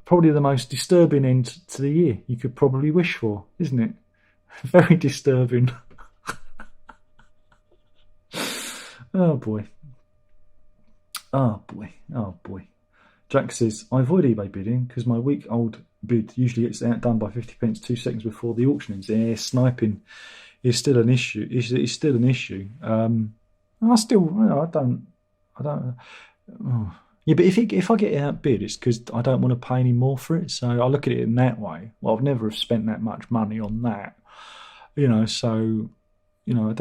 Probably the most disturbing end to the year you could probably wish for, isn't it? Very disturbing. Oh boy. Oh boy. Jack says, I avoid eBay bidding because my week-old bid usually gets outdone by 50 pence 2 seconds before the auction ends. Yeah, sniping is still an issue. It's still an issue. I don't. Oh. Yeah, but if I get outbid, it's because I don't want to pay any more for it. So I look at it in that way. Well, I've never spent that much money on that, So, I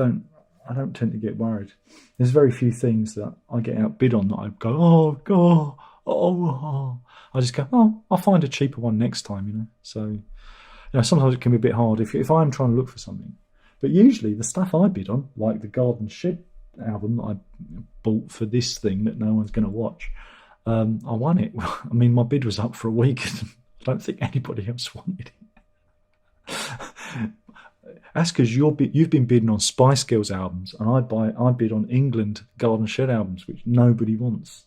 don't tend to get worried. There's very few things that I get outbid on that I go, oh god, oh. I just go, oh, I'll find a cheaper one next time. So, sometimes it can be a bit hard if I'm trying to look for something. But usually the stuff I bid on, like the Garden Shed album that I bought for this thing that no one's going to watch, I won it. I mean, my bid was up for a week and I don't think anybody else wanted it. That's because you've been bidding on Spice Girls albums and I bid on England Garden Shed albums, which nobody wants.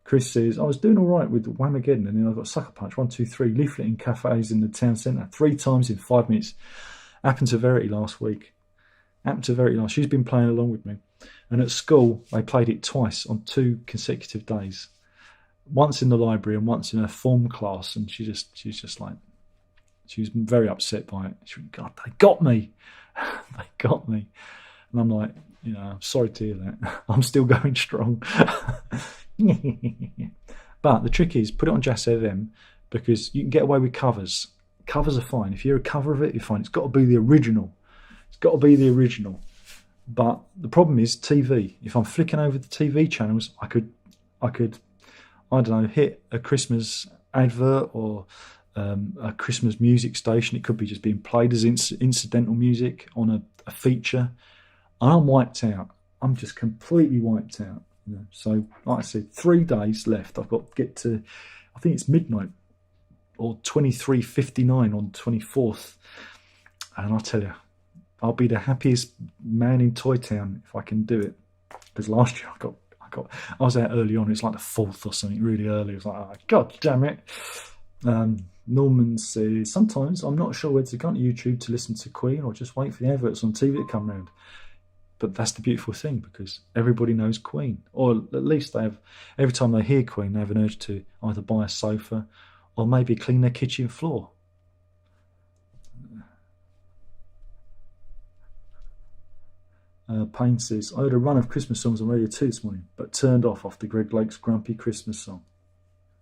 Chris says, I was doing all right with Whamageddon, and then I got Sucker Punch 1, 2, 3 leafleting cafes in the town centre 3 times in 5 minutes. Happened to Verity last week. She's been playing along with me. And at school, they played it twice on 2 consecutive days. Once in the library and once in her form class. And she was very upset by it. She went, God, they got me. They got me. And I'm like, I'm sorry to hear that. I'm still going strong. But the trick is, put it on Jazz FM, because you can get away with covers. Covers are fine. If you're a cover of it, you're fine. It's got to be the original. But the problem is TV. If I'm flicking over the TV channels, I could, I don't know, hit a Christmas advert or a Christmas music station. It could be just being played as incidental music on a feature. And I'm wiped out. I'm just completely wiped out. So, like I said, 3 days left. I've got to get to, I think it's midnight or 23:59 on 24th. And I'll tell you, I'll be the happiest man in Toy Town if I can do it. Because last year I was out early on. It's like the 4th or something, really early. It was like, oh, God damn it. Norman says, sometimes I'm not sure whether to go to YouTube to listen to Queen or just wait for the adverts on TV to come round. But that's the beautiful thing, because everybody knows Queen. Or at least they have, every time they hear Queen, they have an urge to either buy a sofa or maybe clean their kitchen floor. Payne says, I heard a run of Christmas songs on Radio 2 this morning, but turned off after Greg Lake's Grumpy Christmas song.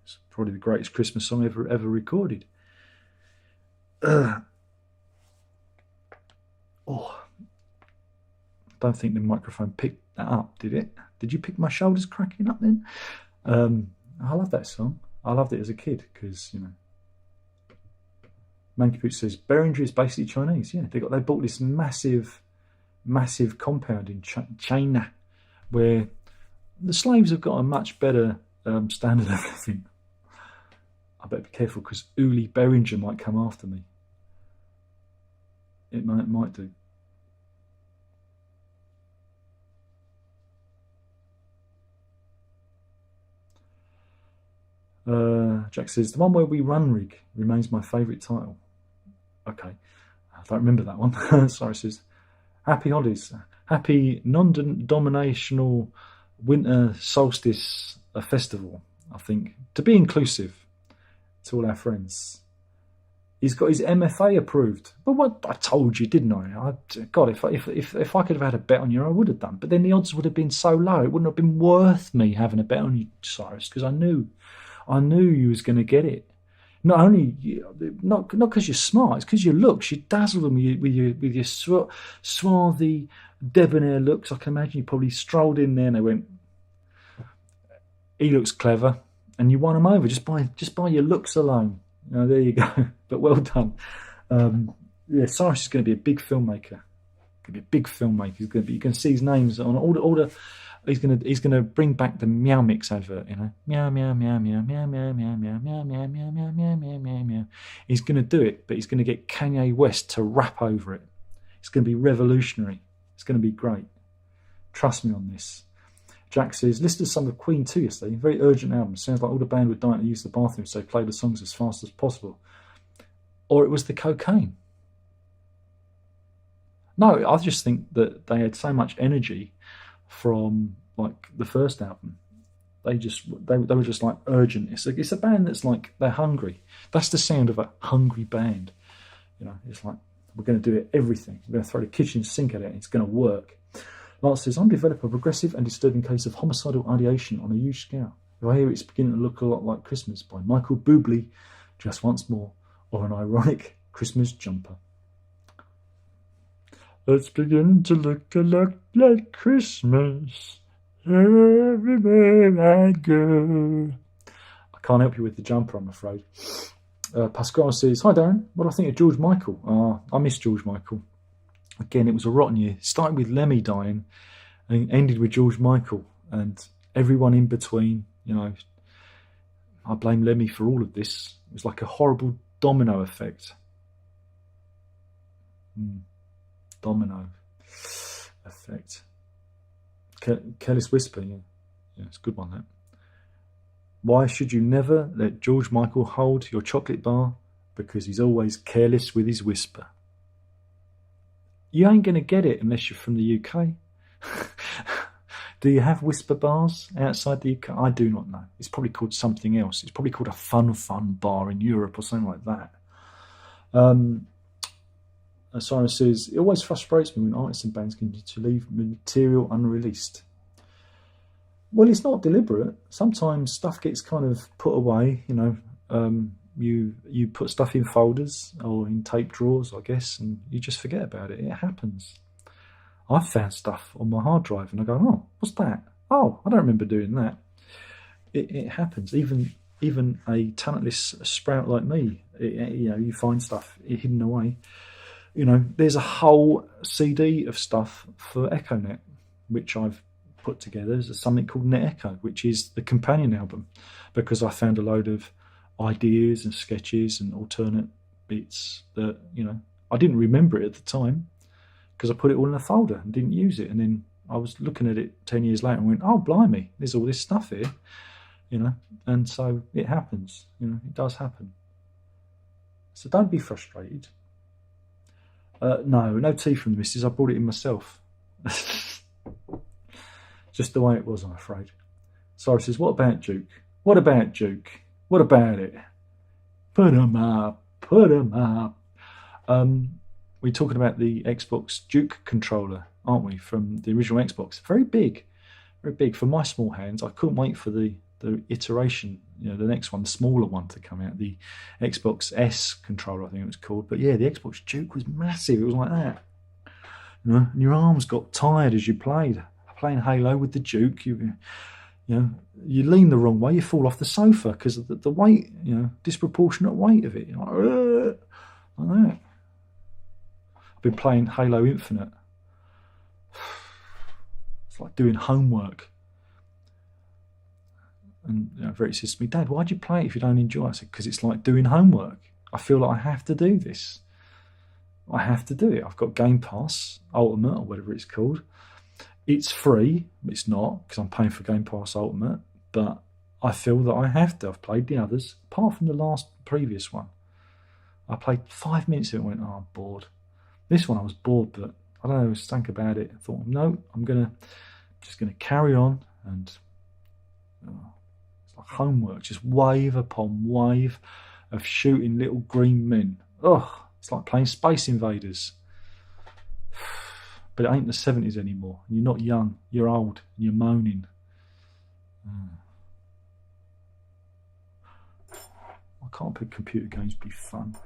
It's probably the greatest Christmas song ever recorded. Don't think the microphone picked that up, did it? Did you pick my shoulders cracking up then? I love that song. I loved it as a kid because, Mankipoot says Beringer is basically Chinese. Yeah, they bought this massive compound in China where the slaves have got a much better standard of living. I better be careful because Uli Beringer might come after me. It might do. Jack says, the one where we run rig remains my favourite title. Okay. I don't remember that one. Sorry, says, happy holidays. Happy non-dominational winter solstice festival, I think. To be inclusive to all our friends. He's got his MFA approved. But what I told you, didn't I? God, if I could have had a bet on you, I would have done. But then the odds would have been so low, it wouldn't have been worth me having a bet on you, Cyrus, because I knew you was going to get it. Not because you're smart, it's because your looks. You dazzle them with your swarthy, debonair looks. I can imagine you probably strolled in there and they went, he looks clever, and you won him over just by your looks alone. There you go. But well done. Cyrus is going to be a big filmmaker. He's going to be. You can see his names on all the. He's gonna bring back the Meow Mix advert, meow meow meow meow meow meow meow meow meow meow meow meow meow meow meow meow. He's gonna do it, but he's gonna get Kanye West to rap over it. It's gonna be revolutionary. It's gonna be great. Trust me on this. Jack says, listened to some of Queen 2 yesterday. Very urgent album. Sounds like all the band were dying to use the bathroom, so play the songs as fast as possible. Or it was the cocaine. No, I just think that they had so much energy from like the first album. They were just like urgent. It's a band that's like, they're hungry. That's the sound of a hungry band. It's like, we're going to do everything. We're going to throw the kitchen sink at it and it's going to work. Lance says, I'm developing a progressive and disturbing case of homicidal ideation on a huge scale. If I hear it's beginning to look a lot like Christmas by Michael Bublé, Just Once More, or an ironic Christmas jumper. It's beginning to look a lot like Christmas everywhere I go. I can't help you with the jumper, I'm afraid. Pascal says, hi Darren, what do I think of George Michael? I miss George Michael. Again, it was a rotten year. Started with Lemmy dying and ended with George Michael and everyone in between. I blame Lemmy for all of this. It was like a horrible domino effect. Domino effect. Careless Whisper, yeah, it's a good one, that. Why should you never let George Michael hold your chocolate bar? Because he's always careless with his whisper. You ain't going to get it unless you're from the UK. Do you have whisper bars outside the UK? I do not know. It's probably called something else. It's probably called a fun bar in Europe or something like that. Simon says, it always frustrates me when artists and bands continue to leave material unreleased. Well, it's not deliberate. Sometimes stuff gets kind of put away, you know. You put stuff in folders or in tape drawers, I guess, and you just forget about it. It happens. I've found stuff on my hard drive and I go, oh, what's that? Oh, I don't remember doing that. It happens. Even a talentless sprout like me, you know, you find stuff hidden away. You know, there's a whole CD of stuff for EchoNet, which I've put together. There's something called Net Echo, which is the companion album, because I found a load of ideas and sketches and alternate bits that, you know, I didn't remember it at the time because I put it all in a folder and didn't use it. And then I was looking at it 10 years later and went, oh, blimey, there's all this stuff here, you know. And so it happens, you know, it does happen. So don't be frustrated. No tea from the missus. I brought it in myself. Just the way it was, I'm afraid. Cyrus says, what about Duke? What about Duke? What about it? Put 'em up. Put 'em up. We're talking about the Xbox Duke controller, aren't we, from the original Xbox? Very big. Very big. For my small hands, I couldn't wait for the iteration, you know, the next one, the smaller one to come out, the Xbox S controller, I think it was called. But yeah, the Xbox Duke was massive. It was like that. You know, and your arms got tired as you played. Playing Halo with the Duke, you know, you lean the wrong way, you fall off the sofa because of the weight, you know, disproportionate weight of it. You're like that. I've been playing Halo Infinite. It's like doing homework. And you know, Verity says to me, Dad, why'd you play it if you don't enjoy it? I said, because it's like doing homework. I feel like I have to do this. I have to do it. I've got Game Pass Ultimate or whatever it's called. It's free. It's not, because I'm paying for Game Pass Ultimate. But I feel that I have to. I've played the others, apart from the previous one. I played 5 minutes of it and went, oh, I'm bored. This one I was bored, but I don't know, I was stank about it. I thought, no, just gonna carry on and it's like homework, just wave upon wave of shooting little green men. Oh, it's like playing Space Invaders. But it ain't the 70s anymore. You're not young, you're old, and you're moaning. Why can't computer games be fun?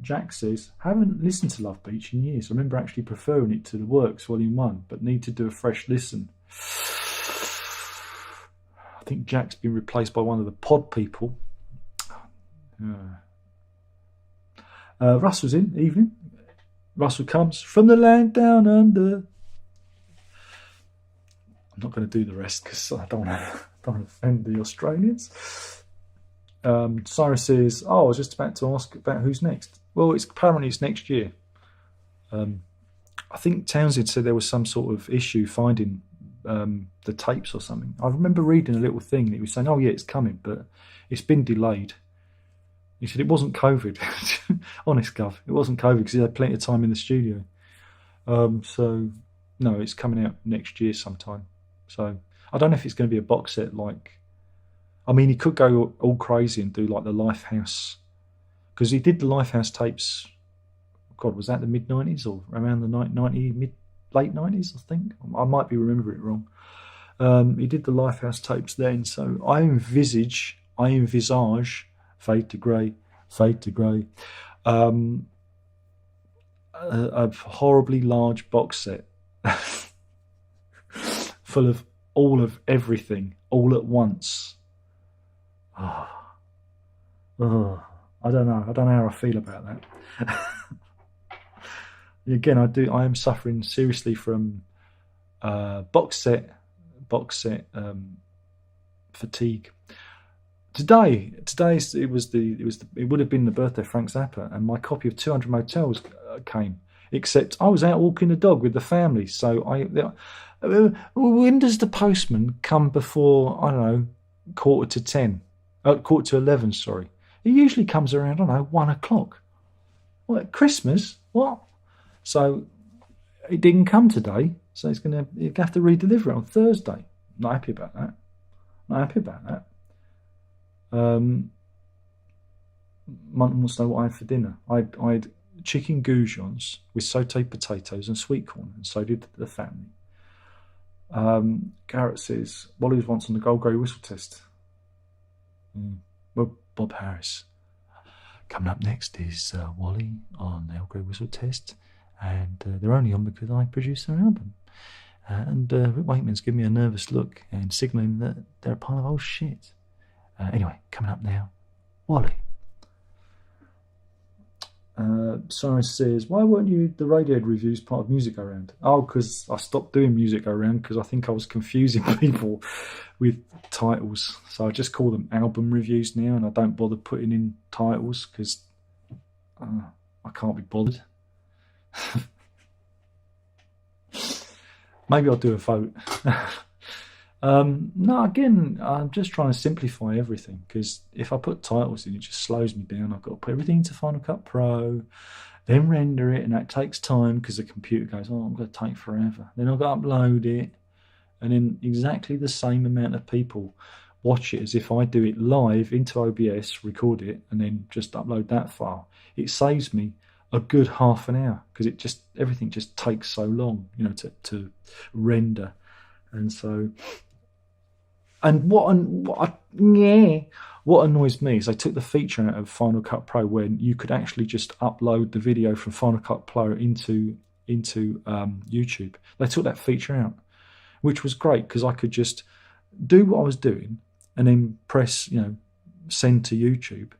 Jack says, haven't listened to Love Beach in years. I remember actually preferring it to The Works Volume 1, but need to do a fresh listen. I think Jack's been replaced by one of the pod people. Russell's in, evening. Russell comes from the land down under. I'm not going to do the rest because I don't want to offend the Australians. Cyrus says, I was just about to ask about who's next. Well, apparently it's next year. I think Townsend said there was some sort of issue finding the tapes or something. I remember reading a little thing that he was saying, oh yeah, it's coming, but it's been delayed. He said it wasn't COVID. Honest, Gov, it wasn't COVID because he had plenty of time in the studio. So, no, it's coming out next year sometime. So, I don't know if it's going to be a box set like... I mean, he could go all crazy and do like the Lifehouse, because he did the Lifehouse tapes. God, was that the mid-90s or around the late 90s? I think I might be remembering it wrong. He did the Lifehouse tapes then, so I envisage Fade to Grey, a horribly large box set full of all of everything all at once. I don't know how I feel about that. Again, I am suffering seriously from box set fatigue. Today it would have been the birthday of Frank Zappa, and my copy of 200 Motels came. except I was out walking the dog with the family. So when does the postman come before, I don't know, 11, sorry. He usually comes around, I don't know, 1 o'clock. What, Christmas? What? So it didn't come today, so he'll have to redeliver it on Thursday. Not happy about that. Munton wants to know what I had for dinner. I had chicken goujons with sautéed potatoes and sweet corn, and so did the family. Garrett says, Wally was once on the Gold Grey Whistle test. Well, Bob Harris. Coming up next is Wally on the Gold Grey Whistle test, and they're only on because I produced their album. And Rick Wakeman's giving me a nervous look and signalling that they're a pile of old shit. Anyway, coming up now, Wally. Cyrus says, why weren't you the Radiohead reviews part of Music Go Round? Oh, because I stopped doing Music Go Round because I think I was confusing people with titles. So I just call them album reviews now, and I don't bother putting in titles because I can't be bothered. Maybe I'll do a vote. No, again, I'm just trying to simplify everything, because if I put titles in, it just slows me down. I've got to put everything into Final Cut Pro, then render it, and that takes time because the computer goes, oh, I'm going to take forever. Then I've got to upload it, and then exactly the same amount of people watch it as if I do it live into OBS, record it, and then just upload that file. It saves me a good half an hour because everything just takes so long, to render. And so, and what annoys me is they took the feature out of Final Cut Pro when you could actually just upload the video from Final Cut Pro into YouTube. They took that feature out, which was great because I could just do what I was doing and then press, send to YouTube,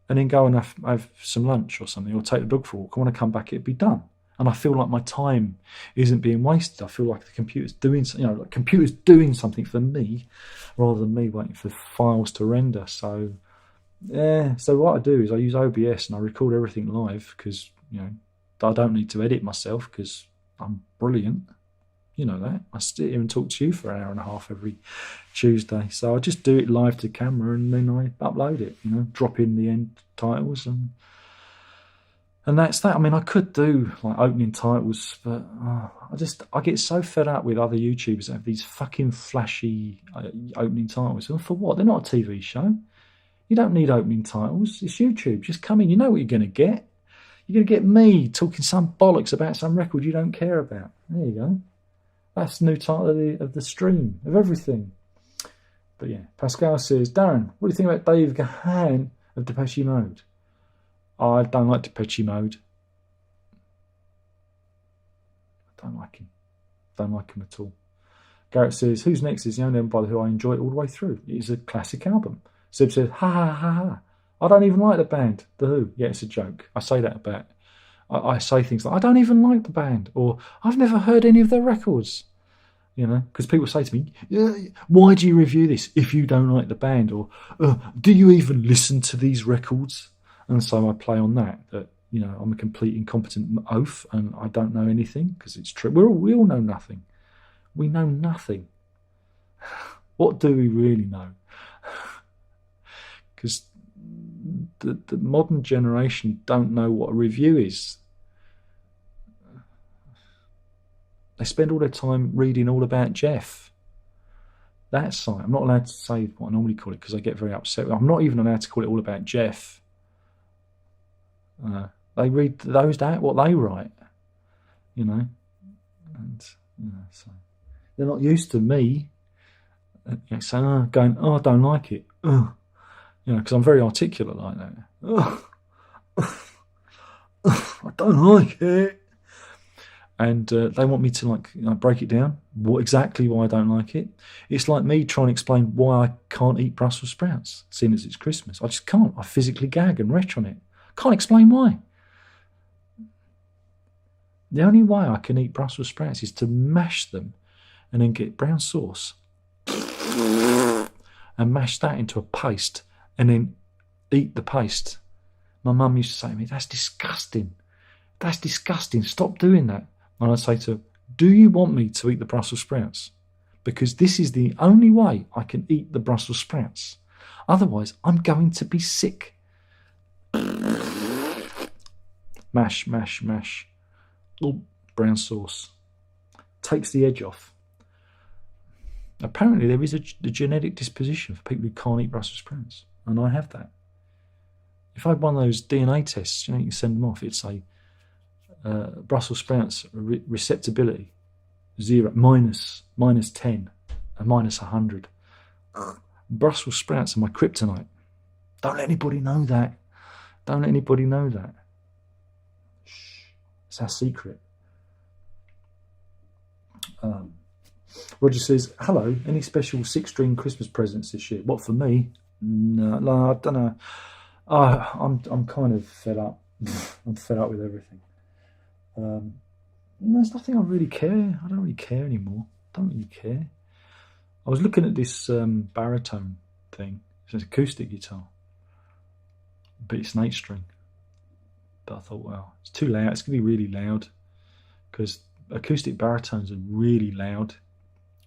and then go and have some lunch or something, or take the dog for a walk. I want to come back, it'd be done. And I feel like my time isn't being wasted. I feel like the computer's doing, computer's doing something for me, rather than me waiting for files to render. So, yeah. So what I do is I use OBS and I record everything live because I don't need to edit myself because I'm brilliant. You know that. I sit here and talk to you for an hour and a half every Tuesday. So I just do it live to camera and then I upload it. Drop in the end titles and that's that. I mean, I could do like opening titles, but I get so fed up with other YouTubers that have these fucking flashy opening titles. And for what? They're not a TV show. You don't need opening titles. It's YouTube. Just come in. You know what you're going to get. You're going to get me talking some bollocks about some record you don't care about. There you go. That's the new title of the stream, of everything. But yeah, Pascal says, Darren, what do you think about Dave Gahan of Depeche Mode? I don't like Depeche Mode. I don't like him. Don't like him at all. Garrett says, Who's Next is the only album by Who I enjoy it all the way through. It is a classic album. Seb says, ha ha ha ha. I don't even like the band. The Who. Yeah, it's a joke. I say that about. I say things like, I don't even like the band, or I've never heard any of their records. Because people say to me, why do you review this if you don't like the band? Or do you even listen to these records? And so I play on that I'm a complete incompetent oaf and I don't know anything, because it's true. We all know nothing. We know nothing. What do we really know? Because the modern generation don't know what a review is. They spend all their time reading all about Jeff. That site, I'm not allowed to say what I normally call it because I get very upset. I'm not even allowed to call it all about Jeff. They read what they write, and so they're not used to me saying, going, I don't like it, because I'm very articulate like that. I don't like it. And they want me to break it down. Exactly why I don't like it. It's like me trying to explain why I can't eat Brussels sprouts, seeing as it's Christmas. I just can't. I physically gag and retch on it. Can't explain why. The only way I can eat Brussels sprouts is to mash them and then get brown sauce and mash that into a paste and then eat the paste. My mum used to say to me, that's disgusting. that's disgusting. Stop doing that. And I say to her, do you want me to eat the Brussels sprouts? Because this is the only way I can eat the Brussels sprouts. Otherwise, I'm going to be sick. Mash, mash, mash. Little brown sauce. Takes the edge off. Apparently, there is a genetic disposition for people who can't eat Brussels sprouts. And I have that. If I had one of those DNA tests, you can send them off, it'd say Brussels sprouts receptibility 0, minus 10, and minus 100. Brussels sprouts are my kryptonite. Don't let anybody know that. Don't let anybody know that. Shh. It's our secret. Roger says, hello, any special 6-string Christmas presents this year? What, for me? No, I don't know. I'm kind of fed up. I'm fed up with everything. There's nothing I really care. I don't really care anymore. I don't really care. I was looking at this baritone thing. It's an acoustic guitar, but it's an 8-string. But I thought, well, it's too loud. It's going to be really loud because acoustic baritones are really loud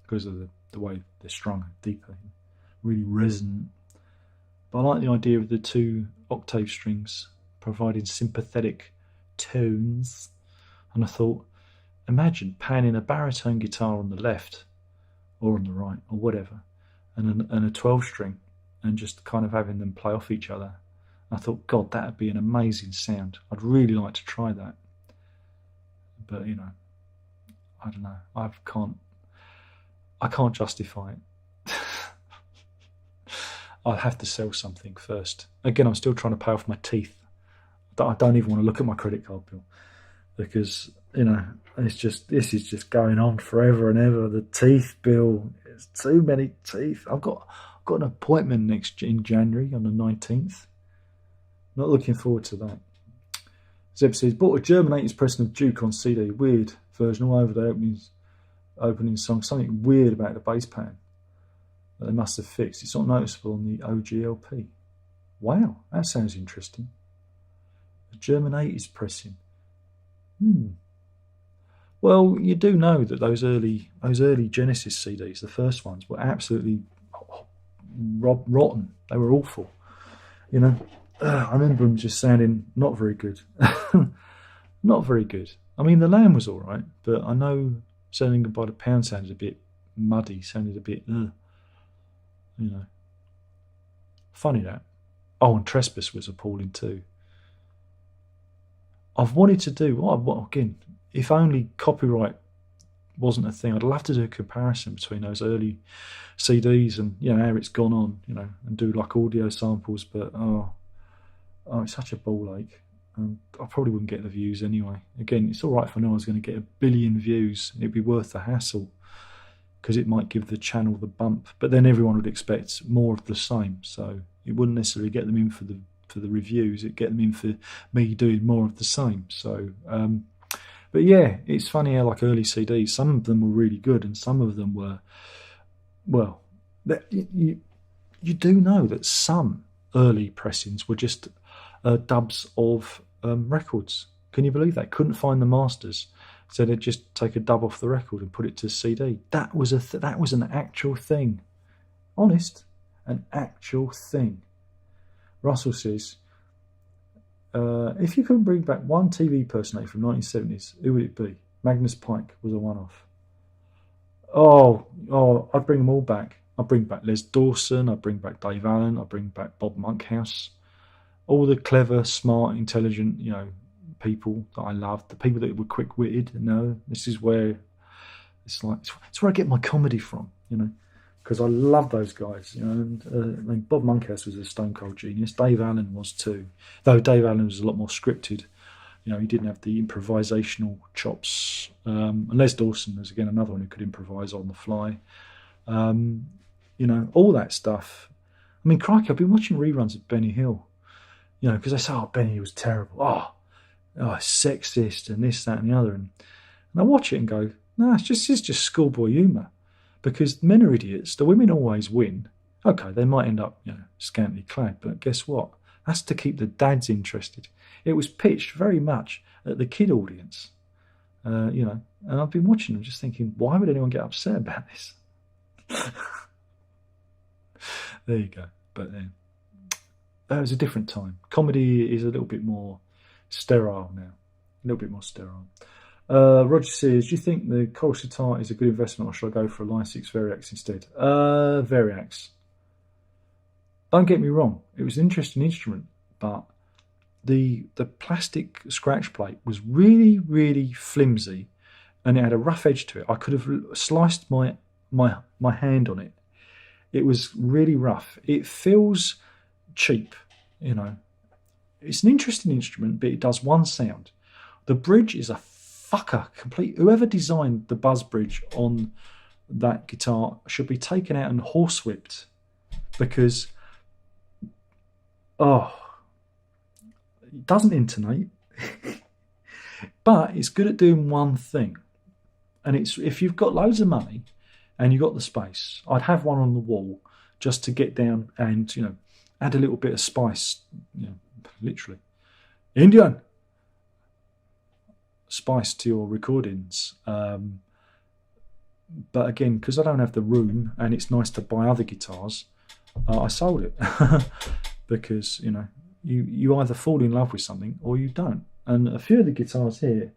because of the way they're strung deeper, really resonant. But I like the idea of the 2 octave strings providing sympathetic tones. And I thought, imagine panning a baritone guitar on the left or on the right or whatever, and a 12-string, and just kind of having them play off each other. I thought, God, that would be an amazing sound. I'd really like to try that. But, I don't know. I can't justify it. I'll have to sell something first. Again, I'm still trying to pay off my teeth. I don't even want to look at my credit card bill because, this is just going on forever and ever. The teeth bill, it's too many teeth. I've got an appointment in January on the 19th. Not looking forward to that. Zeb says, bought a German 80s pressing of Duke on CD. Weird version all over the opening song. Something weird about the bass pattern that they must have fixed. It's not noticeable on the OGLP. Wow, that sounds interesting. A German 80s pressing. Well, you do know that those early Genesis CDs, the first ones, were absolutely rotten. They were awful. I remember them just sounding not very good. Not very good. I mean, The Lamb was all right, but I know Selling Goodbye to Pound sounded a bit muddy, sounded a bit, Funny that. Oh, and Trespass was appalling too. I've wanted to do, again, if only copyright wasn't a thing, I'd love to do a comparison between those early CDs and, how it's gone on, and do like audio samples, but, it's such a ball ache. I probably wouldn't get the views anyway. Again, it's all right if I know I was going to get 1 billion views. It'd be worth the hassle because it might give the channel the bump. But then everyone would expect more of the same, so it wouldn't necessarily get them in for the reviews. It'd get them in for me doing more of the same. So, but yeah, it's funny how like early CDs, some of them were really good and some of them were, well, you do know that some early pressings were just dubs of records. Can you believe that? Couldn't find the masters, so they'd just take a dub off the record and put it to CD. That was that was an actual thing. Honest, an actual thing. Russell says, if you could bring back one TV personality from 1970s, who would it be? Magnus Pike was a one-off. Oh, I'd bring them all back. I'd bring back Les Dawson, I'd bring back Dave Allen, I'd bring back Bob Monkhouse. All the clever, smart, intelligent, people that I loved, the people that were quick-witted. This is where it's where I get my comedy from, because I love those guys. And Bob Monkhouse was a stone cold genius. Dave Allen was too, though Dave Allen was a lot more scripted. He didn't have the improvisational chops. And Les Dawson was again another one who could improvise on the fly. All that stuff. I mean, crikey, I've been watching reruns of Benny Hill. Because they say, Benny was terrible. Sexist and this, that, and the other. And I watch it and go, no, it's just schoolboy humour. Because men are idiots. The women always win. Okay, they might end up, scantily clad, but guess what? That's to keep the dads interested. It was pitched very much at the kid audience, you know. And I've been watching them, just thinking, why would anyone get upset about this? There you go. But it was a different time. Comedy is a little bit more sterile now. A little bit more sterile. Roger says, do you think the Chorus guitar is a good investment, or should I go for a Line 6 Variax instead? Variax. Don't get me wrong, it was an interesting instrument, but the plastic scratch plate was really, really flimsy, and it had a rough edge to it. I could have sliced my hand on it. It was really rough. It feels cheap, you know. It's an interesting instrument, but it does one sound. The bridge is a fucker. Whoever designed the buzz bridge on that guitar should be taken out and horsewhipped, because it doesn't intonate, but it's good at doing one thing. And it's, if you've got loads of money and you've got the space, I'd have one on the wall just to get down and, you know, add a little bit of spice, you know, literally. Indian spice to your recordings. But again, because I don't have the room and it's nice to buy other guitars, I sold it. Because, you know, you either fall in love with something or you don't. And a few of the guitars here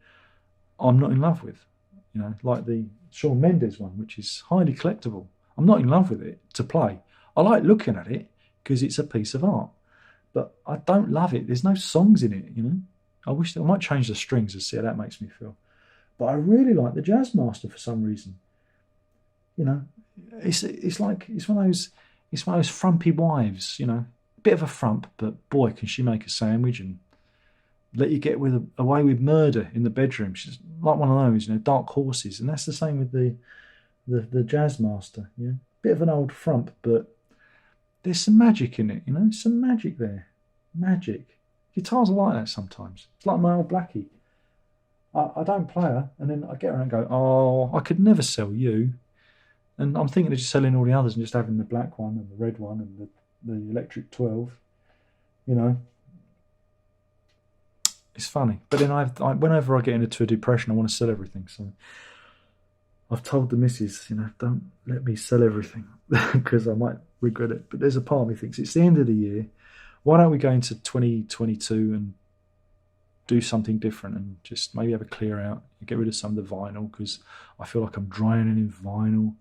I'm not in love with. You know, like the Shawn Mendes one, which is highly collectible. I'm not in love with it to play. I like looking at it because it's a piece of art. But I don't love it. There's no songs in it, you know. I might change the strings and see how that makes me feel. But I really like the Jazzmaster for some reason. You know, it's one of those frumpy wives, you know. A bit of a frump, but boy, can she make a sandwich and let you get away with murder in the bedroom. She's like one of those, you know, dark horses. And that's the same with the Jazzmaster, you know. Bit of an old frump, but there's some magic in it, you know. Some magic there. Magic. Guitars are like that sometimes. It's like my old Blackie. I don't play her, and then I get her and go, oh, I could never sell you. And I'm thinking of just selling all the others and just having the black one and the red one and the electric 12. You know. It's funny. But then whenever I get into a depression, I want to sell everything. So I've told the missus, you know, don't let me sell everything because I might regret it. But there's a part of me thinks it's the end of the year. Why don't we go into 2022 and do something different and just maybe have a clear out, get rid of some of the vinyl, because I feel like I'm drowning in vinyl.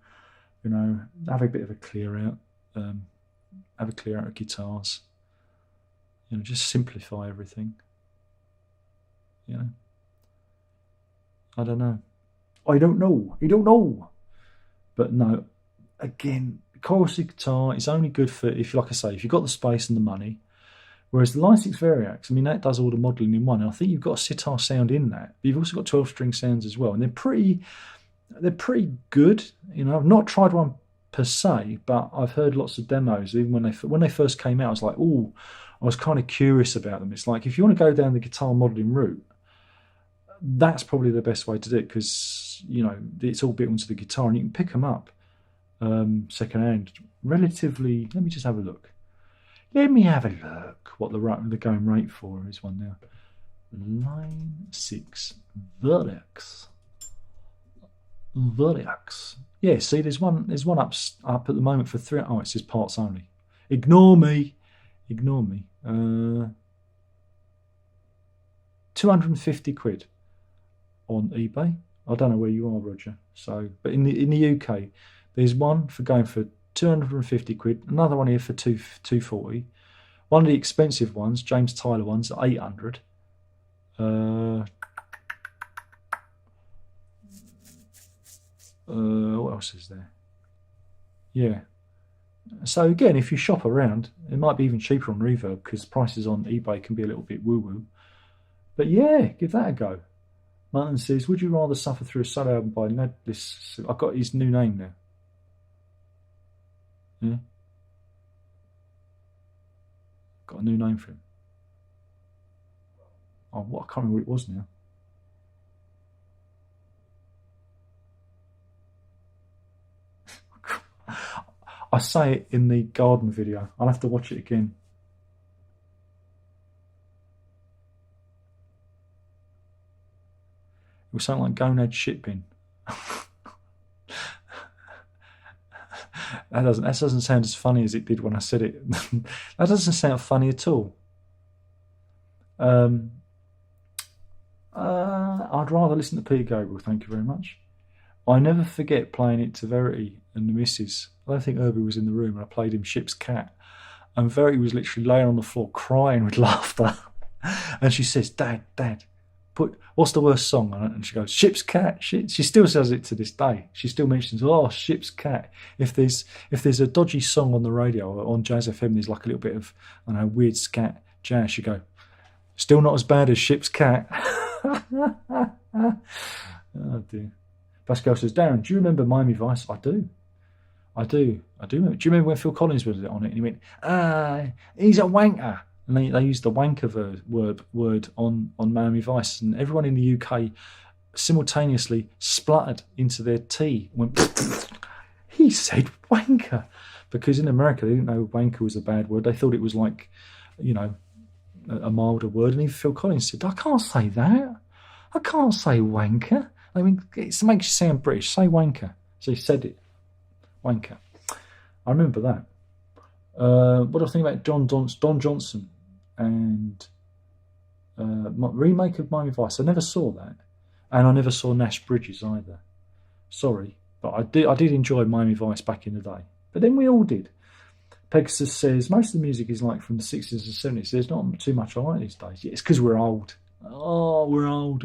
You know, have a bit of a clear out, have a clear out of guitars. You know, just simplify everything. You know, I don't know. I don't know. But no, again, chorus guitar is only good for, if, like I say, if you've got the space and the money. Whereas the Line 6 Variax, I mean, that does all the modelling in one. And I think you've got a sitar sound in that. But you've also got 12-string sounds as well. And they're pretty good. You know, I've not tried one per se, but I've heard lots of demos. Even when they first came out, I was like, oh, I was kind of curious about them. It's like, if you want to go down the guitar modelling route, that's probably the best way to do it, because, you know, it's all built into the guitar and you can pick them up second-hand relatively. Let me just have a look. Let me have a look what the going rate for is one now. Line 6 Variax. Yeah, see, there's one up at the moment for $3. Oh, it says parts only. Ignore me. 250 quid on eBay. I don't know where you are, Roger. So, but in the UK, there's one for going for 250 quid. Another one here for 240. One of the expensive ones, James Tyler ones, 800. What else is there? Yeah. So again, if you shop around, it might be even cheaper on Reverb, because prices on eBay can be a little bit woo-woo. But yeah, give that a go. Martin says, would you rather suffer through a solo album by Nadlis? I've got his new name now. Yeah. Got a new name for him. Oh, what? I can't remember what it was now. I say it in the garden video. I'll have to watch it again. was something like Gonad Shitbin. That doesn't sound as funny as it did when I said it. That doesn't sound funny at all. I'd rather listen to Peter Gabriel, thank you very much. I never forget playing it to Verity and the missus. I don't think Herbie was in the room, and I played him Ship's Cat. And Verity was literally laying on the floor crying with laughter. And she says, Dad, what's the worst song? And she goes, Ship's Cat. She still says it to this day. She still mentions, Ship's Cat. If there's a dodgy song on the radio or on Jazz FM, there's like a little bit of, I don't know, weird scat jazz, she go, still not as bad as Ship's Cat. Oh dear. Pascal says, Darren, do you remember Miami Vice? I do. Do you remember when Phil Collins was on it and he went, he's a wanker? And they used the wanker word on Miami Vice, and everyone in the UK simultaneously spluttered into their tea and went, he said wanker. Because in America, they didn't know wanker was a bad word. They thought it was like, a milder word. And even Phil Collins said, I can't say that. I can't say wanker. I mean, it makes you sound British. Say wanker. So he said it. Wanker. I remember that. What do I think about Don Johnson and remake of Miami Vice? I never saw that, and I never saw Nash Bridges either. Sorry, but I did enjoy Miami Vice back in the day. But then we all did. Pegasus says most of the music is like from the 60s and 70s. There's not too much I like these days. Yeah, it's because we're old. Oh, we're old.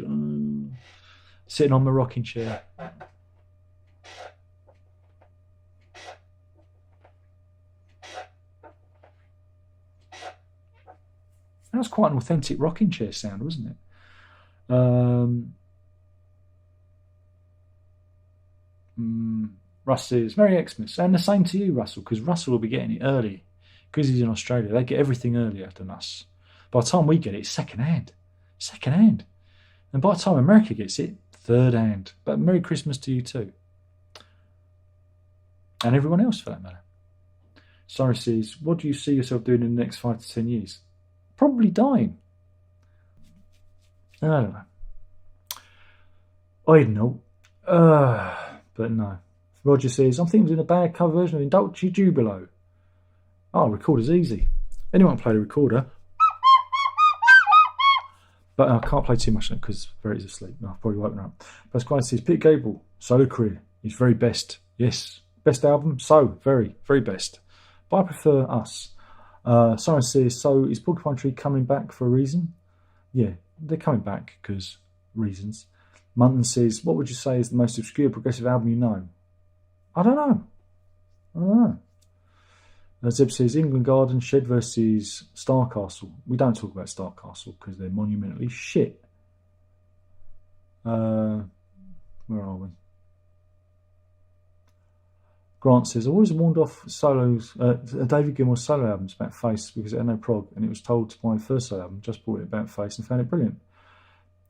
Sitting on my rocking chair. That was quite an authentic rocking chair sound, wasn't it? Russ says, Merry Xmas. And the same to you, Russell, because Russell will be getting it early. Because he's in Australia, they get everything earlier than us. By the time we get it, it's second hand. And by the time America gets it, third hand. But Merry Christmas to you too. And everyone else for that matter. Sorry says, what do you see yourself doing in the next 5 to 10 years? Probably dying. I don't know. I don't know. But no. Roger says, I'm thinking of doing a bad cover version of Indulci Jubilo. Oh, recorder's easy. Anyone can play the recorder. But I can't play too much because Verity's asleep. No, I'll probably wake her up. Pasquale says, Peter Gabriel, solo career. He's very best. Yes. Best album? So, very, very best. But I prefer Us. Someone says, so is Porcupine Tree coming back for a reason? Yeah, they're coming back because reasons. Munton says, what would you say is the most obscure progressive album you know? I don't know. Zeb says, England Garden, Shed versus Starcastle. We don't talk about Starcastle because they're monumentally shit. Where are we? Grant says, I always warned off solos, David Gilmour solo albums about Face because it had no prog, and it was told to buy the first solo album, just bought it about Face and found it brilliant.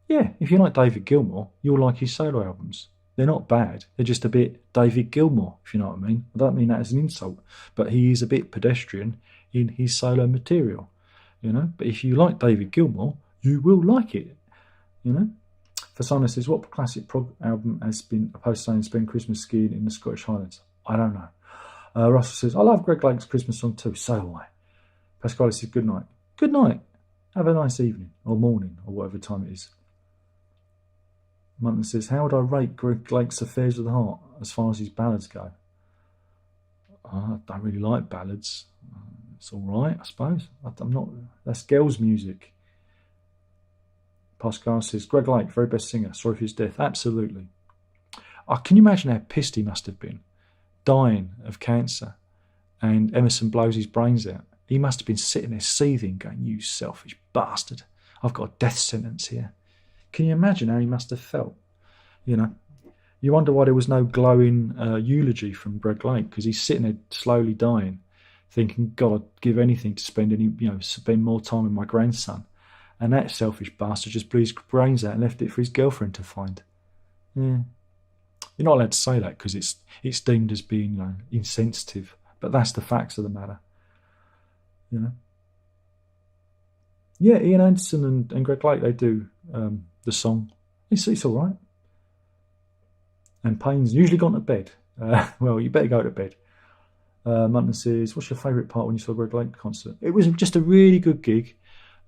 Yeah, if you like David Gilmour, you'll like his solo albums. They're not bad, they're just a bit David Gilmour, if you know what I mean. I don't mean that as an insult, but he is a bit pedestrian in his solo material, But if you like David Gilmour, you will like it, Fasana says, what classic prog album has been opposed to spend Christmas skiing in the Scottish Highlands? I don't know. Russell says, I love Greg Lake's Christmas song too. So do I. Pasquale says, good night. Good night. Have a nice evening or morning or whatever time it is. Munton says, how would I rate Greg Lake's Affairs of the Heart as far as his ballads go? I don't really like ballads. It's all right, I suppose. I'm not. That's girls' music. Pascal says, Greg Lake, very best singer. Sorry for his death. Absolutely. Can you imagine how pissed he must have been? Dying of cancer, and Emerson blows his brains out. He must have been sitting there seething, going, you selfish bastard. I've got a death sentence here. Can you imagine how he must have felt? You wonder why there was no glowing eulogy from Greg Lake, because he's sitting there slowly dying, thinking, God, I'd give anything to spend more time with my grandson. And that selfish bastard just blew his brains out and left it for his girlfriend to find. Yeah. You're not allowed to say that because it's deemed as being, insensitive. But that's the facts of the matter. Yeah, Ian Anderson and Greg Lake, they do the song. It's all right. and Payne's usually gone to bed. Well, you better go to bed. Munton says, "What's your favourite part when you saw Greg Lake concert?" It was just a really good gig,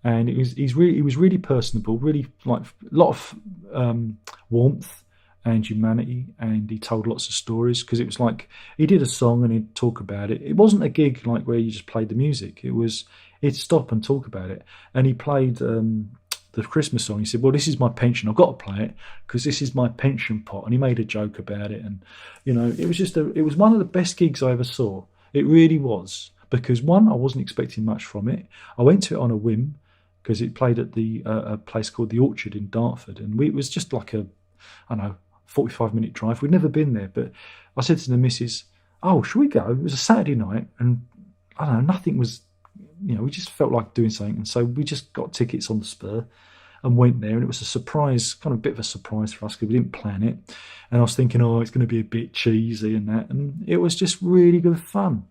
and he was really personable, really like a lot of warmth and humanity, and he told lots of stories because it was like he did a song and he'd talk about it. It wasn't a gig like where you just played the music. He'd stop and talk about it, and he played the Christmas song. He said, "Well, this is my pension. I've got to play it because this is my pension pot." And he made a joke about it, and it was it was one of the best gigs I ever saw. It really was, because one, I wasn't expecting much from it. I went to it on a whim because it played at a place called the Orchard in Dartford, and it was just like I don't know, 45-minute drive. We'd never been there, but I said to the missus, "Oh, should we go?" It was a Saturday night, and I don't know, nothing was, we just felt like doing something, and so we just got tickets on the spur and went there, and it was a surprise, kind of a bit of a surprise for us because we didn't plan it. And I was thinking, oh, it's going to be a bit cheesy and that, and it was just really good fun,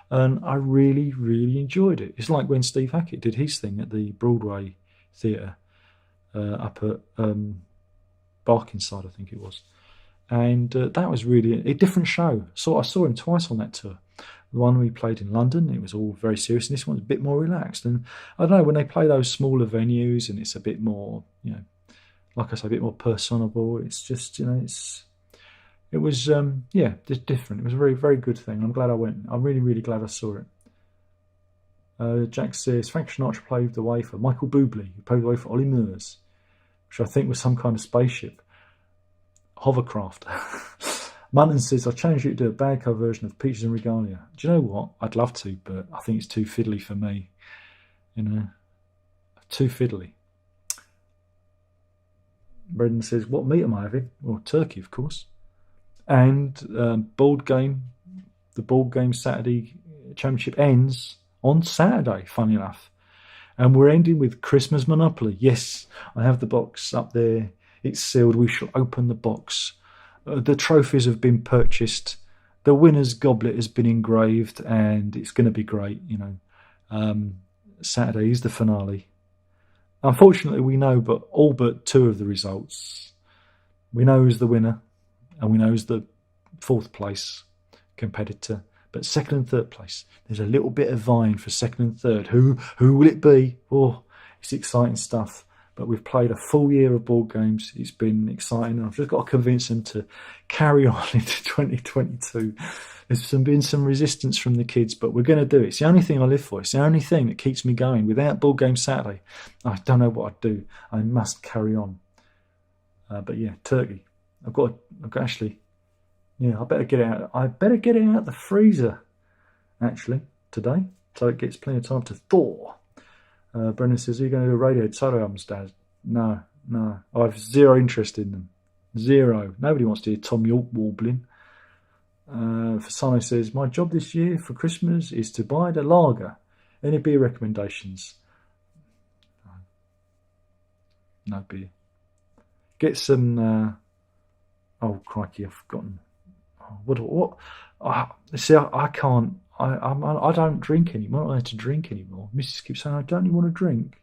and I really, really enjoyed it. It's like when Steve Hackett did his thing at the Broadway Theatre up at Barkingside, I think it was, and that was really a different show. So I saw him twice on that tour. The one we played in London, it was all very serious, and this one was a bit more relaxed. And I don't know, when they play those smaller venues and it's a bit more, like I say, a bit more personable, it's just, it was, just different. It was a very, very good thing. I'm glad I went. I'm really, really glad I saw it. Jack says, Frank Sinatra paved the way for Michael Bublé, who paved the way for Ollie Murs, which I think was some kind of spaceship. Hovercraft. Munton says, I changed it to do a bad cover version of Peaches and Regalia. Do you know what? I'd love to, but I think it's too fiddly for me. Too fiddly. Brendan says, what meat am I having? Well, turkey, of course. And the board game Saturday championship ends on Saturday, funny enough. And we're ending with Christmas Monopoly. Yes, I have the box up there. It's sealed. We shall open the box. The trophies have been purchased. The winner's goblet has been engraved, and it's going to be great. Saturday is the finale. Unfortunately, we know all but two of the results. We know who's the winner, and we know who's the fourth place competitor. But second and third place, there's a little bit of vying for second and third. Who will it be? Oh, it's exciting stuff. But we've played a full year of board games. It's been exciting. And I've just got to convince them to carry on into 2022. There's been some resistance from the kids, but we're going to do it. It's the only thing I live for. It's the only thing that keeps me going. Without Board Game Saturday, I don't know what I'd do. I must carry on. But yeah, turkey. I've got actually, I better get it out. I better get it out the freezer, actually, today, so it gets plenty of time to thaw. Brendan says, are you going to do a Radiohead solo albums, Dad? No. I have zero interest in them. Zero. Nobody wants to hear Tom York warbling. Fasano says, my job this year for Christmas is to buy the lager. Any beer recommendations? No beer. Get some... oh, crikey, I've forgotten. What? See, I can't... I don't drink anymore. I'm not allowed to drink anymore. Mrs. keeps saying, don't you want to drink?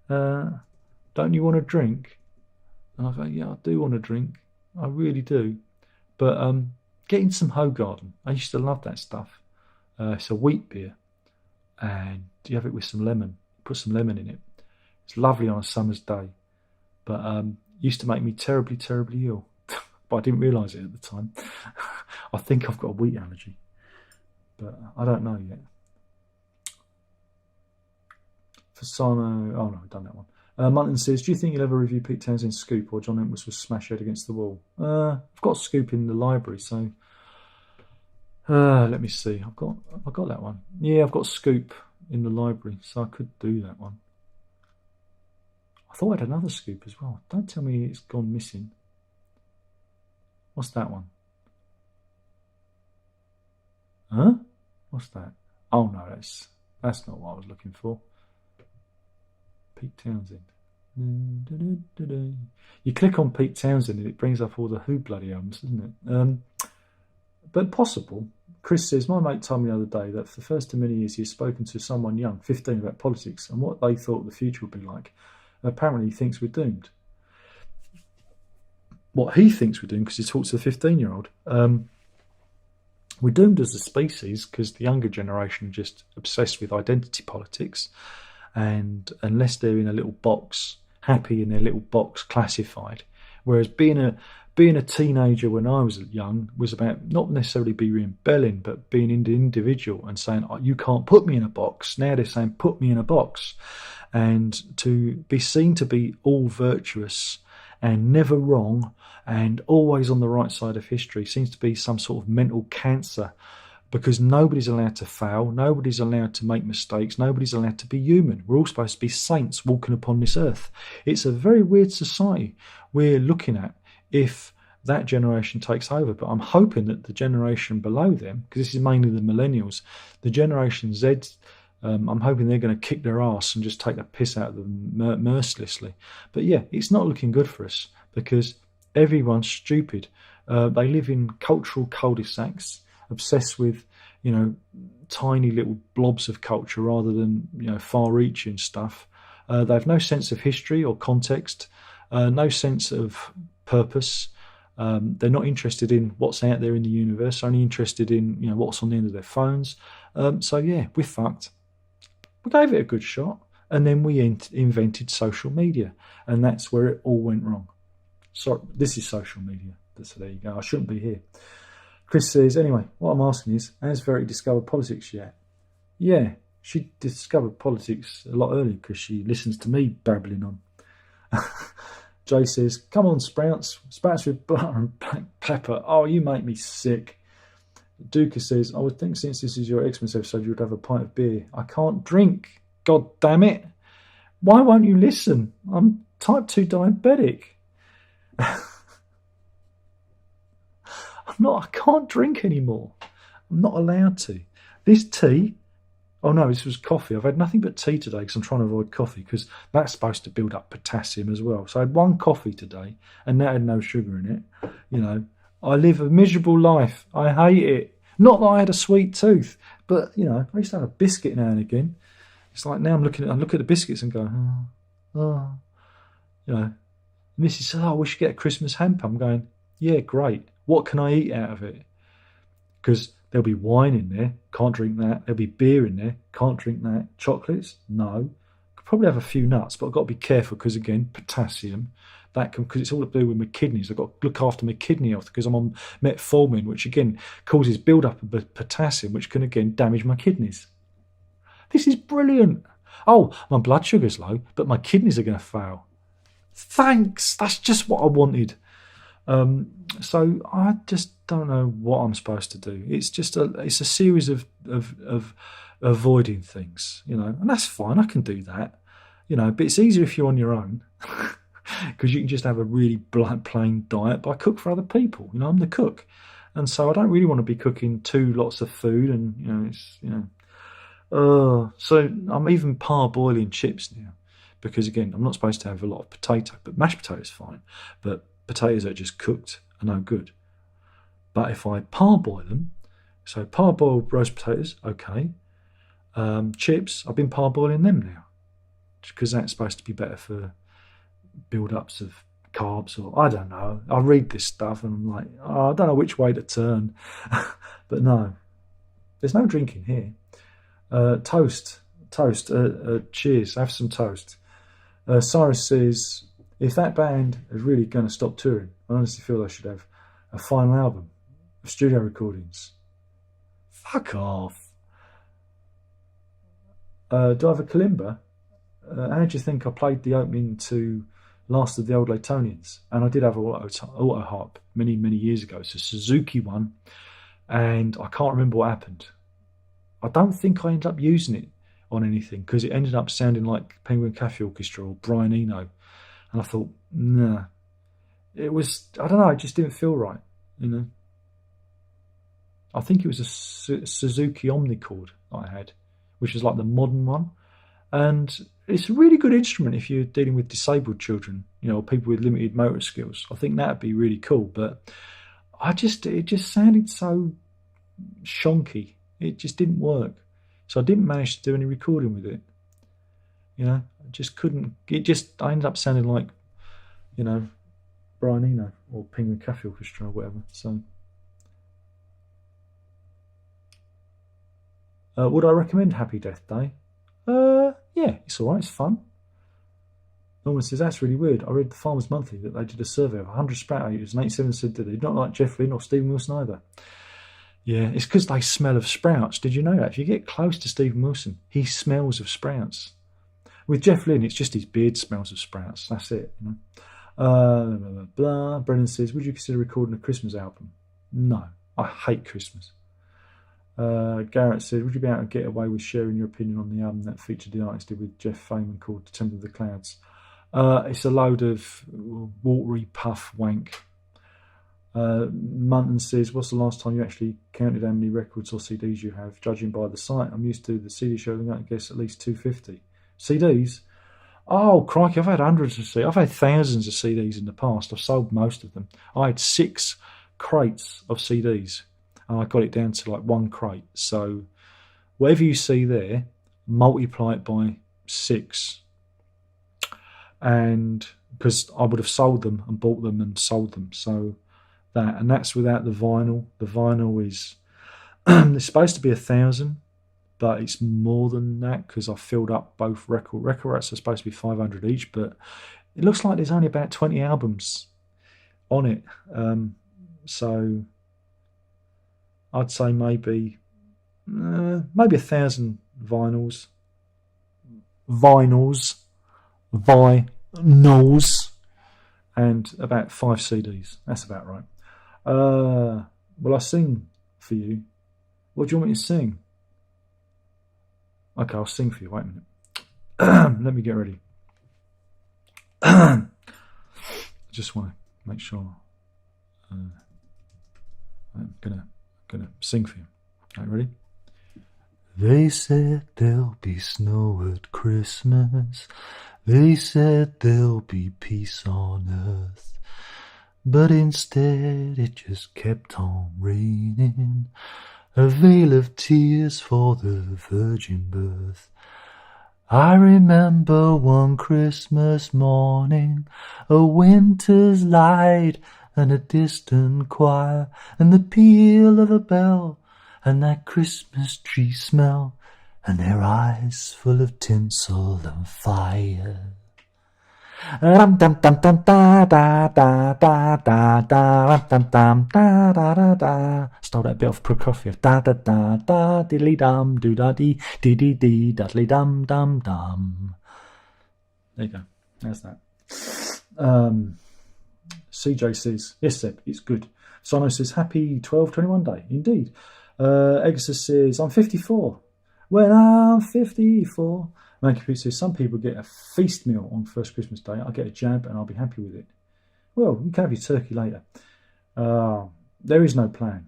Don't you want to drink? And I go, yeah, I do want to drink. I really do. But getting some Hoegaarden. I used to love that stuff. It's a wheat beer. And you have it with some lemon. Put some lemon in it. It's lovely on a summer's day. But used to make me terribly, terribly ill. But I didn't realise it at the time. I think I've got a wheat allergy. But I don't know yet. Fasano, oh no, I've done that one. Munton says, do you think you'll ever review Pete Townshend's Scoop or John Entwistle Smash Head Against the Wall? I've got Scoop in the library, so let me see. I've got that one. Yeah, I've got Scoop in the library, so I could do that one. I thought I had another Scoop as well. Don't tell me it's gone missing. What's that one? Huh? What's that? Oh no, that's not what I was looking for. Pete Townsend. You click on Pete Townsend and it brings up all the Who bloody albums, doesn't it? But possible. Chris says, my mate told me the other day that for the first time in many years he has spoken to someone young, 15, about politics and what they thought the future would be like. And apparently he thinks we're doomed. what he thinks we're doing, because he talks to the 15-year-old. We're doomed as a species because the younger generation are just obsessed with identity politics, and unless they're in a little box, happy in their little box, classified. Whereas being a teenager when I was young was about not necessarily being rebelling, but being an individual and saying, oh, you can't put me in a box. Now they're saying, put me in a box. And to be seen to be all virtuous and never wrong and always on the right side of history seems to be some sort of mental cancer, because nobody's allowed to fail, nobody's allowed to make mistakes, nobody's allowed to be human. We're all supposed to be saints walking upon this earth. It's a very weird society we're looking at if that generation takes over. But I'm hoping that the generation below them, because this is mainly the millennials, the Generation Z, I'm hoping they're going to kick their ass and just take the piss out of them mercilessly. But yeah, it's not looking good for us because everyone's stupid. They live in cultural cul-de-sacs, obsessed with, tiny little blobs of culture rather than, far-reaching stuff. They have no sense of history or context, no sense of purpose. They're not interested in what's out there in the universe, only interested in, what's on the end of their phones. So yeah, we're fucked. We gave it a good shot, and then we invented social media, and that's where it all went wrong. Sorry, this is social media. So there you go. I shouldn't be here. Chris says, anyway, what I'm asking is, has Verity discovered politics yet? Yeah, she discovered politics a lot earlier because she listens to me babbling on. Jay says, come on, Sprouts with butter and black pepper. Oh, you make me sick. Duca says, I would think since this is your Xmas episode, you would have a pint of beer. I can't drink. God damn it. Why won't you listen? I'm type 2 diabetic. I can't drink anymore. I'm not allowed to. This tea, oh no, this was coffee. I've had nothing but tea today because I'm trying to avoid coffee because that's supposed to build up potassium as well. So I had one coffee today and that had no sugar in it. I live a miserable life. I hate it. Not that I had a sweet tooth, but, I used to have a biscuit now and again. It's like now I look at the biscuits and go, And Missy says, we should get a Christmas hamper. I'm going, yeah, great. What can I eat out of it? Because there'll be wine in there, can't drink that. There'll be beer in there, can't drink that. Chocolates? No. Could probably have a few nuts, but I've got to be careful because, again, potassium. Because it's all to do with my kidneys. I've got to look after my kidney health because I'm on metformin, which, again, causes build-up of potassium, which can, again, damage my kidneys. This is brilliant. Oh, my blood sugar's low, but my kidneys are going to fail. Thanks. That's just what I wanted. So I just don't know what I'm supposed to do. It's just a series of avoiding things, and that's fine. I can do that, but it's easier if you're on your own because you can just have a really plain diet. But I cook for other people, I'm the cook, and so I don't really want to be cooking 2 lots of food, and so I'm even parboiling chips now because, again, I'm not supposed to have a lot of potato, but mashed potato is fine, but potatoes that are just cooked are no good. But if I parboil them, so parboiled roast potatoes, okay. Chips, I've been parboiling them now because that's supposed to be better for build-ups of carbs, or I don't know. I read this stuff and I'm like, I don't know which way to turn. But no, there's no drinking here. Toast, cheers, have some toast. Cyrus says, if that band is really going to stop touring, I honestly feel they should have a final album of studio recordings. Fuck off. Do I have a kalimba? How do you think I played the opening to Last of the Old Latonians? And I did have an auto harp many, many years ago. It's a Suzuki one, and I can't remember what happened. I don't think I ended up using it on anything because it ended up sounding like Penguin Cafe Orchestra or Brian Eno. And I thought, nah. It was, I don't know, it just didn't feel right, I think it was a Suzuki Omnichord I had, which is like the modern one. And it's a really good instrument if you're dealing with disabled children, or people with limited motor skills. I think that'd be really cool. But it just sounded so shonky. It just didn't work. So I didn't manage to do any recording with it. I just couldn't. I ended up sounding like, Brian Eno or Penguin Cafe Orchestra or whatever. So, would I recommend Happy Death Day? Yeah, it's all right. It's fun. Norman says, that's really weird. I read the Farmers Monthly that they did a survey of 100 sprout eaters and 87 said that they did not like Jeff Lynne or Stephen Wilson either. Yeah, it's because they smell of sprouts. Did you know that? If you get close to Stephen Wilson, he smells of sprouts. With Jeff Lynne, it's just his beard smells of sprouts. That's it. You know? Blah, blah, blah. Brennan says, would you consider recording a Christmas album? No, I hate Christmas. Garrett said, would you be able to get away with sharing your opinion on the album that featured the artist did with Jeff Feynman called The Temple of the Clouds? It's a load of watery puff wank. Munton says, what's the last time you actually counted how many records or CDs you have? Judging by the site, I'm used to the CD show, I guess at least 250. CDs? Oh, crikey, I've had hundreds of CDs. I've had thousands of CDs in the past. I've sold most of them. I had 6 crates of CDs, and I got it down to like 1 crate. So whatever you see there, multiply it by 6. And because I would have sold them and bought them and sold them. So that, and that's without the vinyl. The vinyl is, it's supposed to be 1,000, but it's more than that because I filled up both records are supposed to be 500 each, but it looks like there's only about 20 albums on it. So I'd say maybe 1,000 vinyls, and about 5 CDs. That's about right. Will I sing for you? What do you want me to sing? Okay, I'll sing for you. Wait a minute. Let me get ready. I just want to make sure I'm gonna sing for you. Are you ready? They said there'll be snow at Christmas. They said there'll be peace on earth. But instead it just kept on raining. A veil of tears for the virgin birth. I remember one Christmas morning, a winter's light and a distant choir, and the peal of a bell, and that Christmas tree smell, and their eyes full of tinsel and fire. Dum dum dum dum da da da da da da dum dum da da da da. Stole that bit off Prokofiev. Da da da da diddly dum doo da dee dee dee dee dudley dum dum dum. There you go. That's that. CJ says, yes, Seb, it's good. Sino says, happy 12/21 day. Indeed. Egasus says, I'm 54. When I'm 54. Mancapute says, some people get a feast meal on first Christmas Day. I get a jab and I'll be happy with it. Well, you can have your turkey later. There is no plan.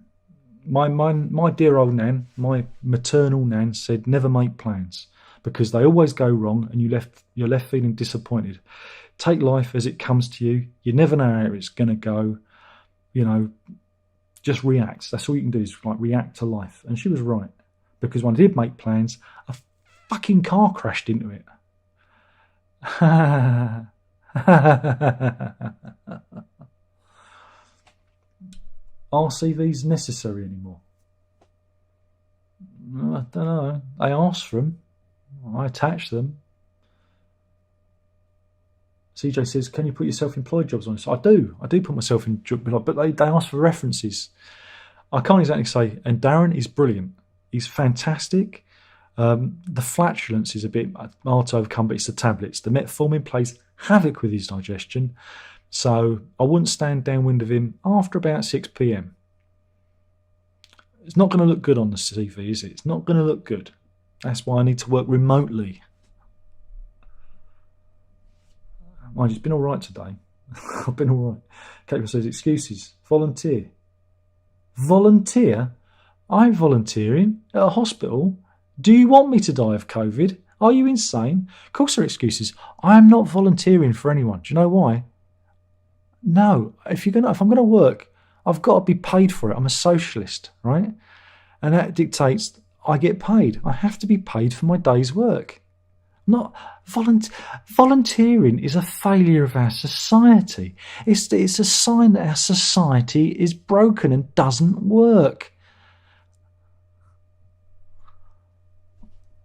My dear old nan, my maternal nan, said never make plans because they always go wrong and you're left feeling disappointed. Take life as it comes to you. You never know how it's going to go. You know, just react. That's all you can do is like react to life. And she was right because when I did make plans, a fucking car crashed into it. RCVs necessary anymore? I don't know. I asked for them. I attached them. CJ says, can you put your self-employed jobs on this? I do put myself in jobs, but they ask for references. I can't exactly say, and Darren is brilliant. He's fantastic. The flatulence is a bit hard to overcome, but it's the tablets. The metformin plays havoc with his digestion, so I wouldn't stand downwind of him after about 6 p.m. It's not going to look good on the CV, is it? It's not going to look good. That's why I need to work remotely. Mind you, it's been all right today. I've been all right. Kate says, excuses. Volunteer. Volunteer? I'm volunteering at a hospital. Do you want me to die of COVID? Are you insane? Of course there are excuses. I am not volunteering for anyone. Do you know why? No. If I'm going to work, I've got to be paid for it. I'm a socialist, right? And that dictates I get paid. I have to be paid for my day's work. Not volunteering is a failure of our society. It's a sign that our society is broken and doesn't work.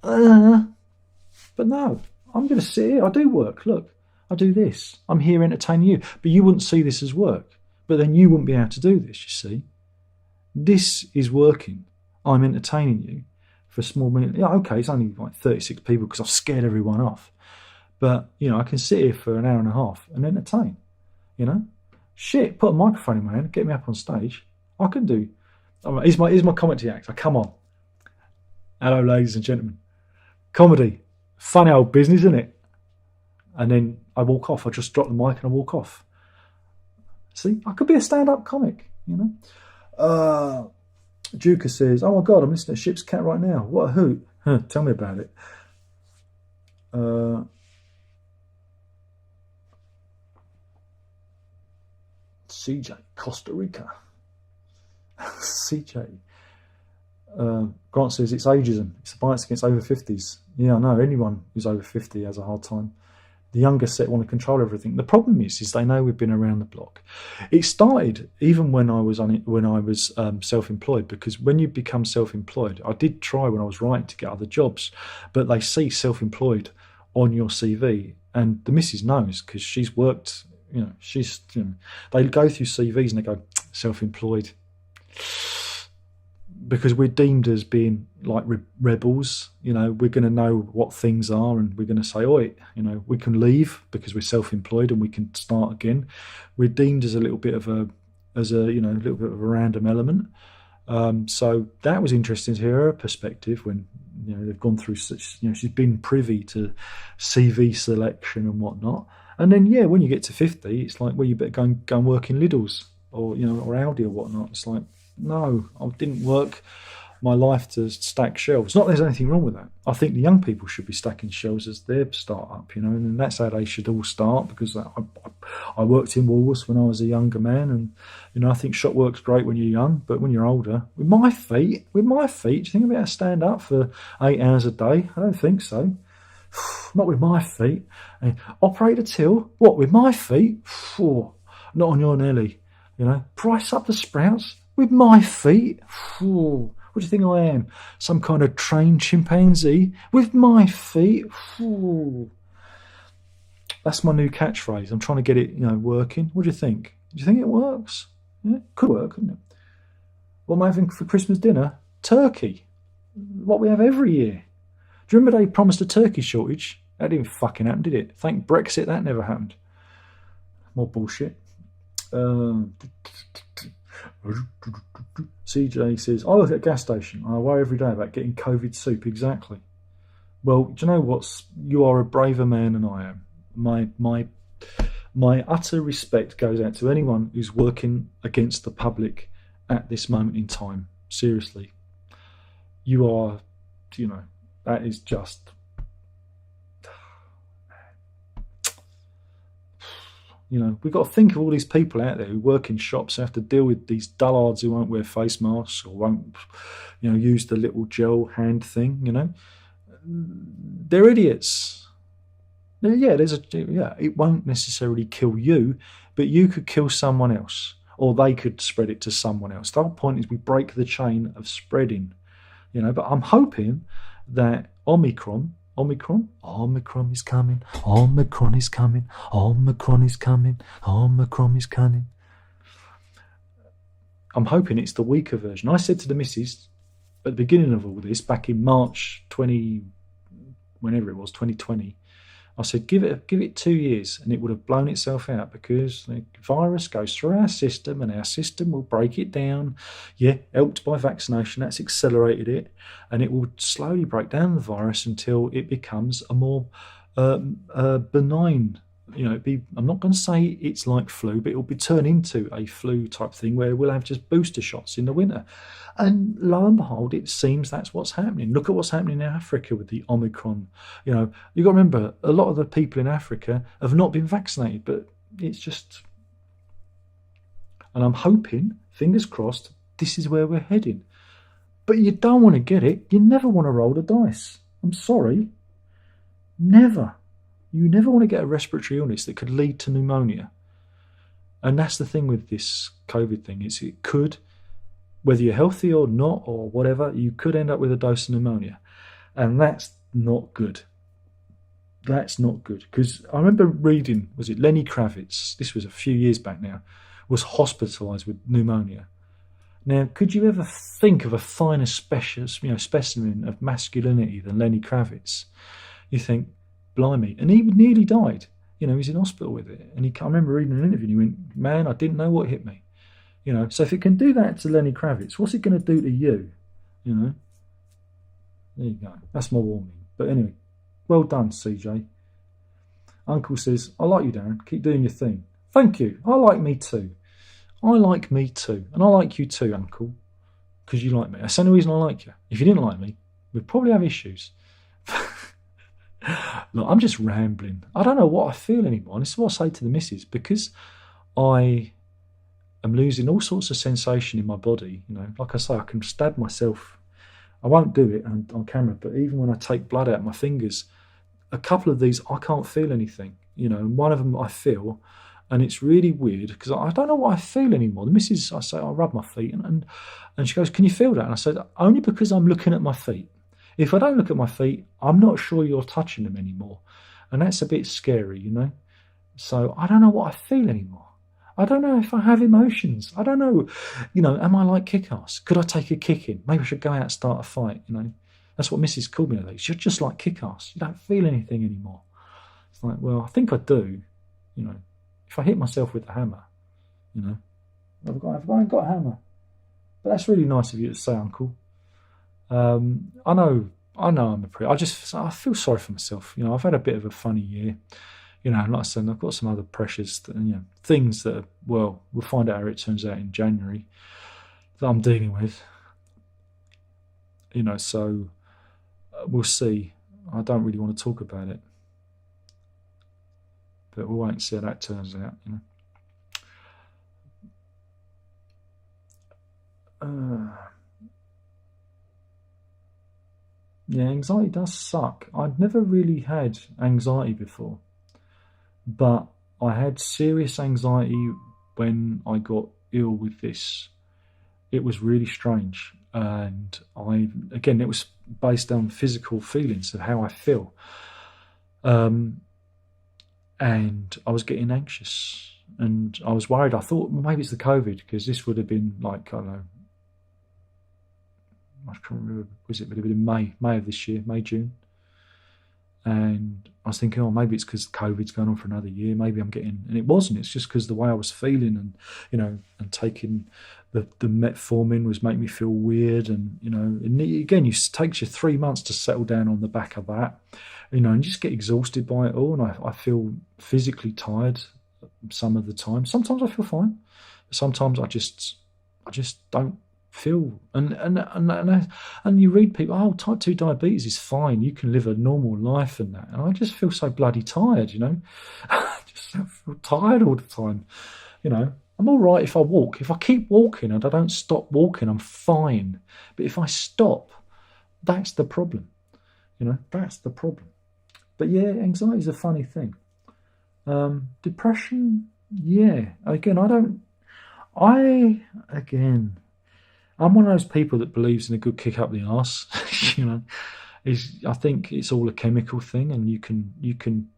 But no, I'm going to sit here. I do work. Look, I do this. I'm here entertaining you. But you wouldn't see this as work. But then you wouldn't be able to do this, you see. This is working. I'm entertaining you for a small minute. Yeah, okay, it's only like 36 people because I've scared everyone off. But, I can sit here for an hour and a half and entertain, Shit, put a microphone in my hand, get me up on stage. I can do. Here's my commentary act. I come on. Hello, ladies and gentlemen. Comedy. Funny old business, isn't it? And then I walk off. I just drop the mic and I walk off. See, I could be a stand-up comic, Juka says, oh my God, I'm listening to Ship's Cat right now. What a hoot. Tell me about it. CJ, Costa Rica. CJ. Grant says it's ageism. It's a bias against over 50s. Yeah, I know. Anyone who's over 50 has a hard time. The younger set want to control everything. The problem is they know we've been around the block. It started even when I was self-employed, because when you become self-employed, I did try when I was writing to get other jobs, but they see self-employed on your CV, and the missus knows because she's worked. They go through CVs and they go self-employed. Because we're deemed as being like rebels, we're going to know what things are, and we're going to say, oi, we can leave because we're self-employed and we can start again. We're deemed as a little bit of a little bit of a random element. So that was interesting to hear her perspective when they've gone through such. She's been privy to CV selection and whatnot. And then when you get to 50, it's like, well, you better go and work in Lidl's or or Aldi or whatnot. It's like, no, I didn't work my life to stack shelves. Not that there's anything wrong with that. I think the young people should be stacking shelves as their start-up, and that's how they should all start, because I worked in Woolworths when I was a younger man, and I think shop work's great when you're young, but when you're older, with my feet, do you think I'm going to stand up for 8 hours a day? I don't think so. Not with my feet. Operate a till? What, with my feet? Not on your Nelly. Price up the sprouts? With my feet? What do you think I am? Some kind of trained chimpanzee? With my feet? That's my new catchphrase. I'm trying to get it, working. What do you think? Do you think it works? Yeah, could work, couldn't it? What am I having for Christmas dinner? Turkey. What we have every year. Do you remember they promised a turkey shortage? That didn't fucking happen, did it? Thank Brexit, that never happened. More bullshit. CJ says, I work at a gas station. I worry every day about getting COVID soup. Exactly. Well, do you know what? You are a braver man than I am. My utter respect goes out to anyone who's working against the public at this moment in time. Seriously. You are, that is just... we've got to think of all these people out there who work in shops who have to deal with these dullards who won't wear face masks or won't, use the little gel hand thing, They're idiots. It won't necessarily kill you, but you could kill someone else, or they could spread it to someone else. The whole point is we break the chain of spreading, but I'm hoping that Omicron is coming. Omicron is coming. Omicron is coming. Omicron is coming. I'm hoping it's the weaker version. I said to the missus at the beginning of all this, back in March 2020, I said, give it 2 years and it would have blown itself out, because the virus goes through our system and our system will break it down. Yeah, helped by vaccination, that's accelerated it, and it will slowly break down the virus until it becomes a more benign. I'm not going to say it's like flu, but it'll be turned into a flu type thing where we'll have just booster shots in the winter. And lo and behold, it seems that's what's happening. Look at what's happening in Africa with the Omicron. You've got to remember, a lot of the people in Africa have not been vaccinated, but it's just... And I'm hoping, fingers crossed, this is where we're heading. But you don't want to get it. You never want to roll the dice. I'm sorry. Never. You never want to get a respiratory illness that could lead to pneumonia. And that's the thing with this COVID thing, is it could, whether you're healthy or not or whatever, you could end up with a dose of pneumonia. And that's not good. That's not good. Because I remember reading, was it Lenny Kravitz, this was a few years back now, was hospitalised with pneumonia. Now, could you ever think of a finer specimen of masculinity than Lenny Kravitz? You think, blimey. And he nearly died. He was in hospital with it. And I remember reading an interview and he went, man, I didn't know what hit me. So if it can do that to Lenny Kravitz, what's it going to do to you? There you go. That's my warning. But anyway, well done, CJ. Uncle says, I like you, Darren. Keep doing your thing. Thank you. I like me too. I like me too. And I like you too, Uncle. Because you like me. That's the only reason I like you. If you didn't like me, we'd probably have issues. Look, I'm just rambling. I don't know what I feel anymore. And this is what I say to the missus. Because I am losing all sorts of sensation in my body. Like I say, I can stab myself. I won't do it on camera, but even when I take blood out of my fingers, a couple of these, I can't feel anything. And one of them I feel, and it's really weird because I don't know what I feel anymore. The missus, I say, I rub my feet, and she goes, can you feel that? And I said, only because I'm looking at my feet. If I don't look at my feet, I'm not sure you're touching them anymore. And that's a bit scary, So I don't know what I feel anymore. I don't know if I have emotions. I don't know, am I like Kick-Ass? Could I take a kick in? Maybe I should go out and start a fight, That's what Mrs. called me today. You're just like Kick-Ass. You don't feel anything anymore. It's like, well, I think I do, If I hit myself with a hammer, I've got a hammer. But that's really nice of you to say, Uncle. I know I'm a prick. I feel sorry for myself. I've had a bit of a funny year. Like I said, I've got some other pressures, things that, we'll find out how it turns out in January, that I'm dealing with. So we'll see. I don't really want to talk about it. But we'll wait and see how that turns out, Yeah, anxiety does suck. I'd never really had anxiety before. But I had serious anxiety when I got ill with this. It was really strange. And it was based on physical feelings of how I feel. And I was getting anxious. And I was worried. I thought, well, maybe it's the COVID, because this would have been like, I don't know, I can't remember, would have been in May of this year, May, June. And I was thinking, maybe it's because COVID's going on for another year. Maybe I'm getting, and it wasn't. It's just because the way I was feeling, and and taking the metformin was making me feel weird, and again, it takes you 3 months to settle down on the back of that, and you just get exhausted by it all. And I feel physically tired some of the time. Sometimes I feel fine, but sometimes I just don't feel, and you read people, type 2 diabetes is fine, you can live a normal life and that, and I just feel so bloody tired, I just feel tired all the time. I'm all right if I walk. If I keep walking and I don't stop walking, I'm fine. But if I stop, that's the problem. That's the problem. But yeah, anxiety is a funny thing. Depression, yeah. I'm one of those people that believes in a good kick up the arse. I think it's all a chemical thing, and you can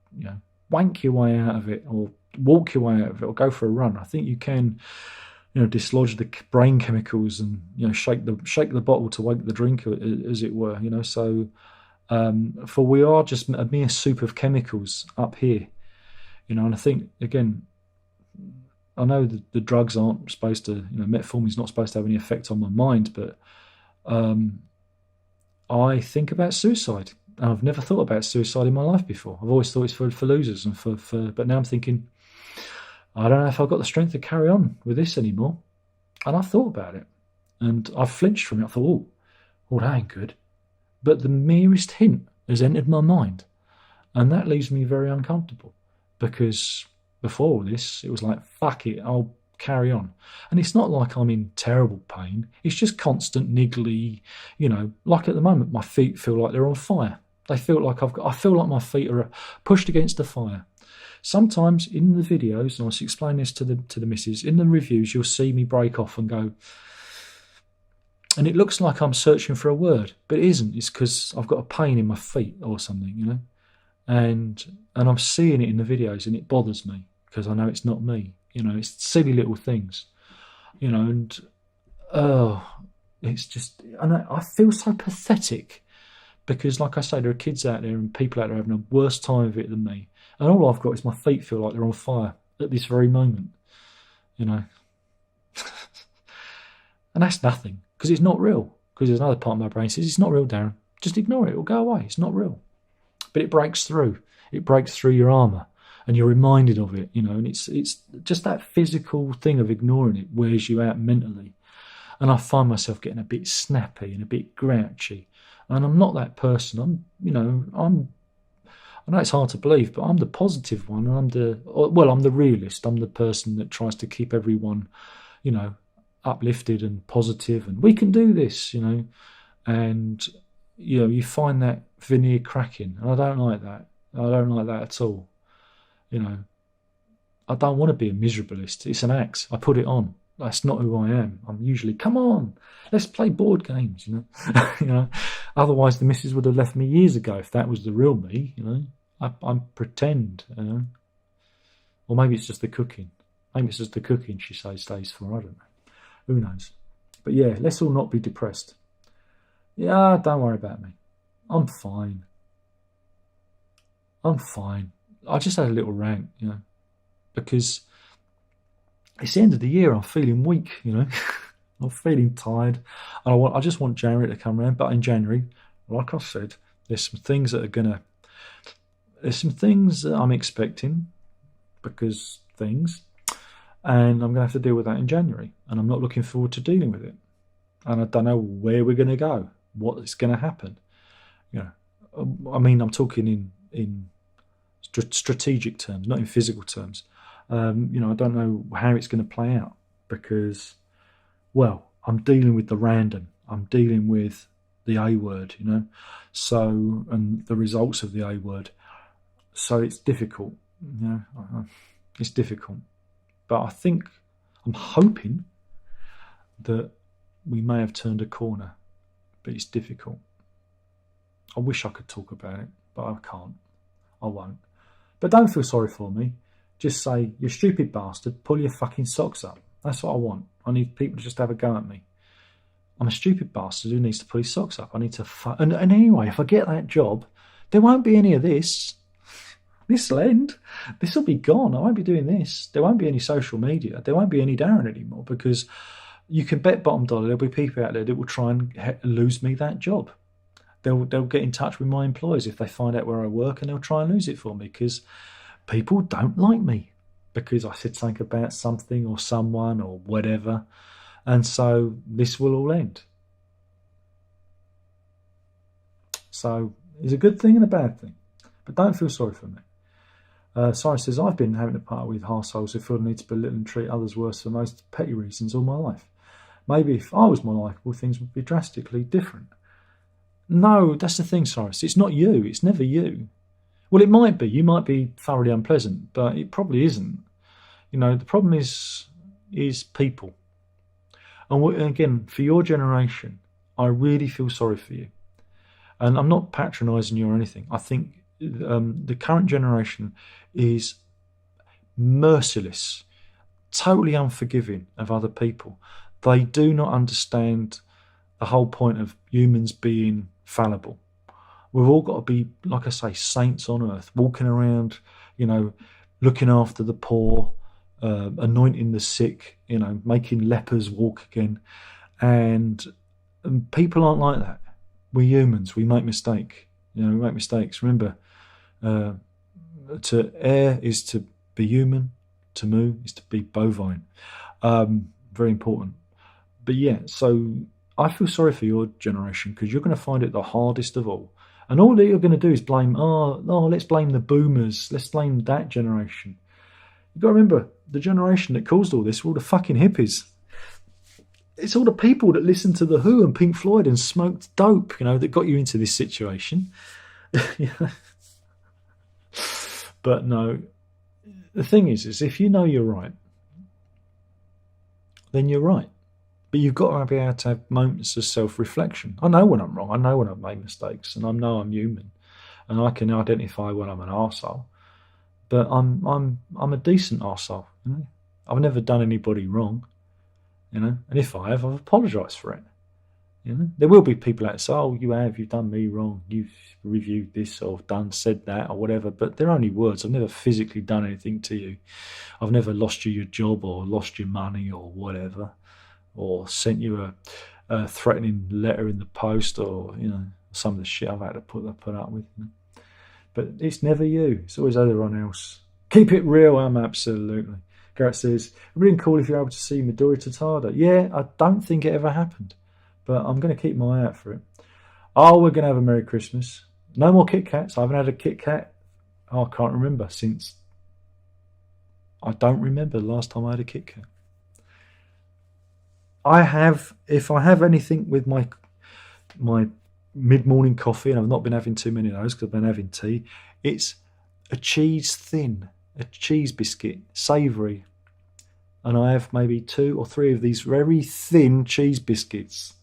wank your way out of it, or walk your way out of it, or go for a run. I think you can, dislodge the brain chemicals and shake the bottle to wake the drinker, as it were. So for we are just a mere soup of chemicals up here. And I think, again, I know the drugs aren't supposed to, metformin is not supposed to have any effect on my mind, but I think about suicide. And I've never thought about suicide in my life before. I've always thought it's for losers, and but now I'm thinking, I don't know if I've got the strength to carry on with this anymore. And I've thought about it, and I've flinched from it. I thought, that ain't good. But the merest hint has entered my mind, and that leaves me very uncomfortable, because before all this, it was like, fuck it, I'll carry on. And it's not like I'm in terrible pain. It's just constant niggly, like at the moment, my feet feel like they're on fire. They feel like I feel like my feet are pushed against the fire. Sometimes in the videos, and I was explaining this to the missus, in the reviews, you'll see me break off and go, and it looks like I'm searching for a word, but it isn't. It's because I've got a pain in my feet or something, you know, and I'm seeing it in the videos, and it bothers me because I know it's not me. You know, it's silly little things, you know, and it's just, and I feel so pathetic because, like I say, there are kids out there and people out there having a worse time of it than me. And all I've got is my feet feel like they're on fire at this very moment, you know. And that's nothing, because it's not real. Because there's another part of my brain that says, it's not real, Darren. Just ignore it. It'll go away. It's not real. But it breaks through. It breaks through your armour. And you're reminded of it, you know. And it's just that physical thing of ignoring it wears you out mentally. And I find myself getting a bit snappy and a bit grouchy. And I'm not that person. I know it's hard to believe, but I'm the positive one. And I'm the realist. I'm the person that tries to keep everyone, you know, uplifted and positive, and we can do this, you know. And, you know, you find that veneer cracking. And I don't like that. I don't like that at all. You know, I don't want to be a miserabilist. It's an act. I put it on. That's not who I am. I'm usually, come on, let's play board games, you know. You know, otherwise the missus would have left me years ago if that was the real me, you know. I pretend, you know. Or maybe it's just the cooking. Maybe it's just the cooking she stays for. I don't know. Who knows? But yeah, let's all not be depressed. Yeah, don't worry about me. I'm fine. I'm fine. I just had a little rant, you know, because it's the end of the year. I'm feeling weak, you know. I'm feeling tired. And I just want January to come around. But in January, like I said, there's some things that I'm expecting, because things, and I'm going to have to deal with that in January. And I'm not looking forward to dealing with it. And I don't know where we're going to go, what is going to happen. You know, I mean, I'm talking in strategic terms, not in physical terms. You know, I don't know how it's going to play out because, well, I'm dealing with the random. I'm dealing with the A word, you know, so, and the results of the A word. So it's difficult, you know, it's difficult. But I think, I'm hoping that we may have turned a corner, but it's difficult. I wish I could talk about it, but I can't. I won't. But don't feel sorry for me. Just say, you stupid bastard, pull your fucking socks up. That's what I want. I need people to just have a go at me. I'm a stupid bastard who needs to pull his socks up. I need to and anyway, if I get that job, there won't be any of this. This'll end. This will be gone. I won't be doing this. There won't be any social media. There won't be any Darren anymore, because you can bet bottom dollar there'll be people out there that will try and lose me that job. They'll get in touch with my employers if they find out where I work, and they'll try and lose it for me because people don't like me because I said something about something or someone or whatever. And so this will all end. So it's a good thing and a bad thing. But don't feel sorry for me. Cyrus says, I've been having to part with arseholes who feel the need to belittle and treat others worse for most petty reasons all my life. Maybe if I was more likeable, things would be drastically different. No, that's the thing, Cyrus. It's not you. It's never you. Well, it might be. You might be thoroughly unpleasant, but it probably isn't. You know, the problem is people. And again, for your generation, I really feel sorry for you. And I'm not patronising you or anything. I think the current generation is merciless, totally unforgiving of other people. They do not understand the whole point of humans being fallible. We've all got to be, like I say, saints on earth, walking around, you know, looking after the poor, anointing the sick, you know, making lepers walk again. And people aren't like that. We're humans. We make mistakes. You know, we make mistakes. Remember, to err is to be human. To moo is to be bovine. Very important. But yeah, so I feel sorry for your generation because you're going to find it the hardest of all. And all that you're going to do is blame, let's blame the boomers. Let's blame that generation. You've got to remember, the generation that caused all this were all the fucking hippies. It's all the people that listened to The Who and Pink Floyd and smoked dope, you know, that got you into this situation. Yeah. But no, the thing is if you know you're right, then you're right. But you've got to be able to have moments of self-reflection. I know when I'm wrong. I know when I've made mistakes, and I know I'm human, and I can identify when I'm an arsehole. But I'm a decent arsehole. You know? I've never done anybody wrong. You know, and if I have, I've apologised for it. You know, there will be people that say, "Oh, you've done me wrong. You've reviewed this or said that or whatever." But they're only words. I've never physically done anything to you. I've never lost you your job or lost your money or whatever, or sent you a threatening letter in the post, or some of the shit I've had to put up with. You know? But it's never you. It's always everyone else. Keep it real. Absolutely. Garrett says, it'd be really cool if you're able to see Midori Tatada. Yeah, I don't think it ever happened, but I'm going to keep my eye out for it. Oh, we're going to have a Merry Christmas. No more Kit Kats. I haven't had a Kit Kat. I can't remember since. I don't remember the last time I had a Kit Kat. If I have anything with my mid-morning coffee, and I've not been having too many of those because I've been having tea, it's a cheese biscuit, savoury, and I have maybe 2 or 3 of these very thin cheese biscuits.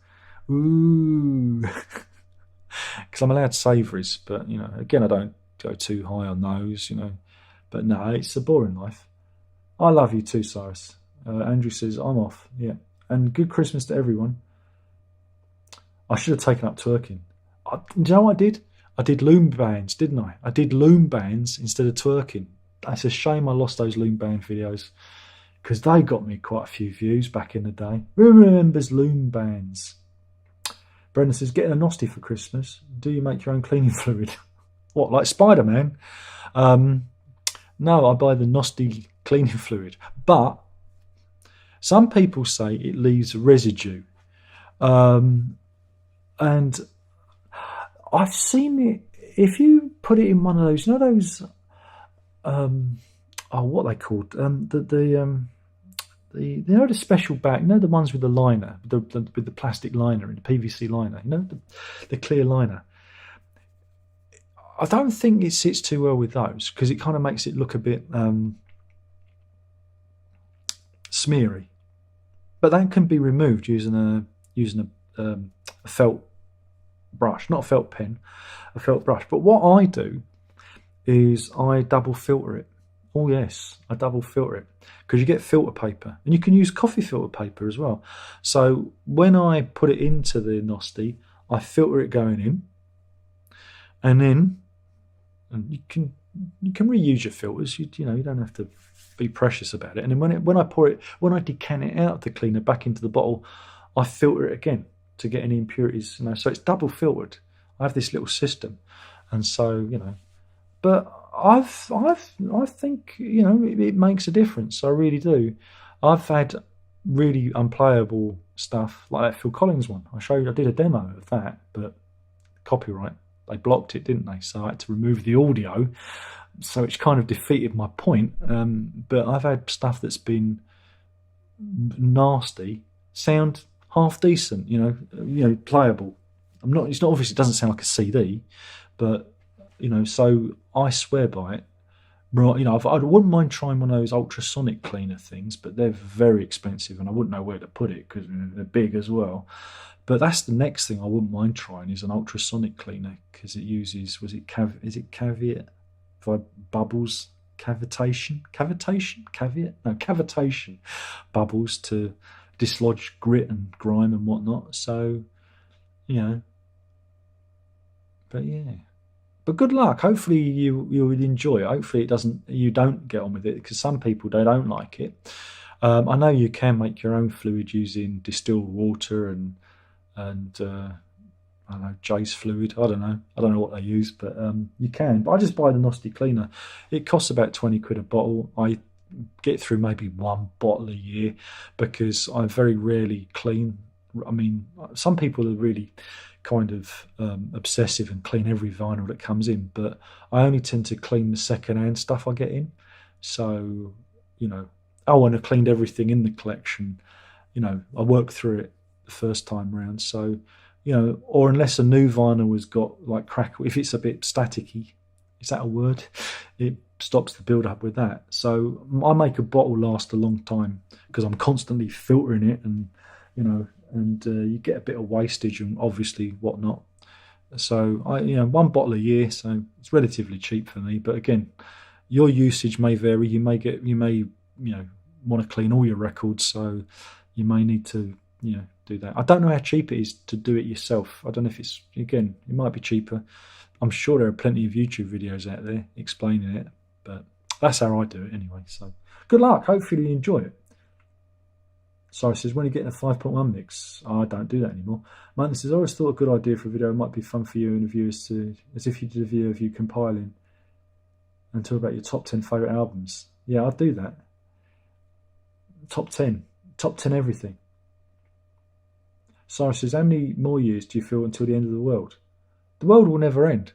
Ooh, because I'm allowed savouries, but again, I don't go too high on those, But no, it's a boring life. I love you too, Cyrus. Andrew says I'm off. Yeah, and good Christmas to everyone. I should have taken up twerking. Do you know what I did? I did loom bands, didn't I? I did loom bands instead of twerking. It's a shame I lost those loom band videos because they got me quite a few views back in the day. Who remembers loom bands? Brendan says, getting a Nosty for Christmas. Do you make your own cleaning fluid? What, like Spider-Man? No, I buy the Nosty cleaning fluid. But some people say it leaves residue. And I've seen it. If you put it in one of those, those, what are they called? The special bag. The ones with the liner, with the plastic liner and the PVC liner. The clear liner. I don't think it sits too well with those because it kind of makes it look a bit smeary. But that can be removed using a felt brush, not a felt pen, a felt brush. But what I do is I double filter it. Oh yes, I double filter it because you get filter paper, and you can use coffee filter paper as well. So when I put it into the Nosty, I filter it going in, and then you can reuse your filters. You don't have to be precious about it. And then when I decant it out of the cleaner back into the bottle, I filter it again to get any impurities. So it's double filtered. I have this little system, and so but I think it makes a difference. I really do. I've had really unplayable stuff like that Phil Collins one. I did a demo of that, but copyright, they blocked it, didn't they? So I had to remove the audio. So it's kind of defeated my point. But I've had stuff that's been nasty, sound half decent, playable. It's not obviously, it doesn't sound like a CD, but so I swear by it. Right, I wouldn't mind trying one of those ultrasonic cleaner things, but they're very expensive, and I wouldn't know where to put it because they're big as well. But that's the next thing I wouldn't mind trying is an ultrasonic cleaner because it uses cavitation bubbles to dislodge grit and grime and whatnot. So, but yeah. But good luck. Hopefully you would enjoy it. Hopefully you don't get on with it because some people they don't like it. I know you can make your own fluid using distilled water and I don't know, Jace fluid. I don't know what they use, but you can. But I just buy the Nosty cleaner. It costs about 20 quid a bottle. I get through maybe one bottle a year because I very rarely clean. I mean, some people are really kind of obsessive and clean every vinyl that comes in, but I only tend to clean the second-hand stuff I get in. So, I want to cleaned everything in the collection. I work through it the first time round. So or unless a new vinyl has got like crackle, if it's a bit staticky, is that a word? It stops the build up with that. So I make a bottle last a long time because I'm constantly filtering it, and you get a bit of wastage and obviously whatnot. So one bottle a year, so it's relatively cheap for me. But again, your usage may vary. You may want to clean all your records, so you may need to do that. I don't know how cheap it is to do it yourself. I don't know if it might be cheaper. I'm sure there are plenty of YouTube videos out there explaining it, but that's how I do it anyway. So good luck. Hopefully you enjoy it. Sorry says, when you get in a 5.1 mix, I don't do that anymore. Martin says, I always thought a good idea for a video might be fun for you and the viewers as if you did a video of you compiling and talk about your top 10 favourite albums. Yeah, I'd do that. Top 10 everything. Cyrus says, how many more years do you feel until the end of the world? The world will never end.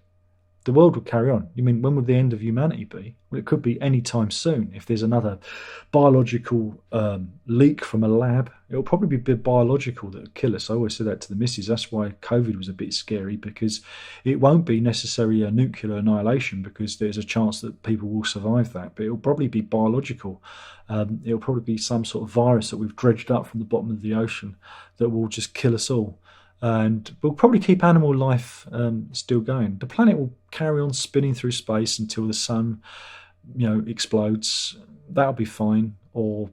The world will carry on. You mean, when will the end of humanity be? Well, it could be any time soon. If there's another biological leak from a lab, it'll probably be biological that will kill us. I always say that to the missus. That's why COVID was a bit scary, because it won't be necessarily a nuclear annihilation, because there's a chance that people will survive that. But it'll probably be biological. It'll probably be some sort of virus that we've dredged up from the bottom of the ocean that will just kill us all. And we'll probably keep animal life still going. The planet will carry on spinning through space until the sun, explodes. That'll be fine. Or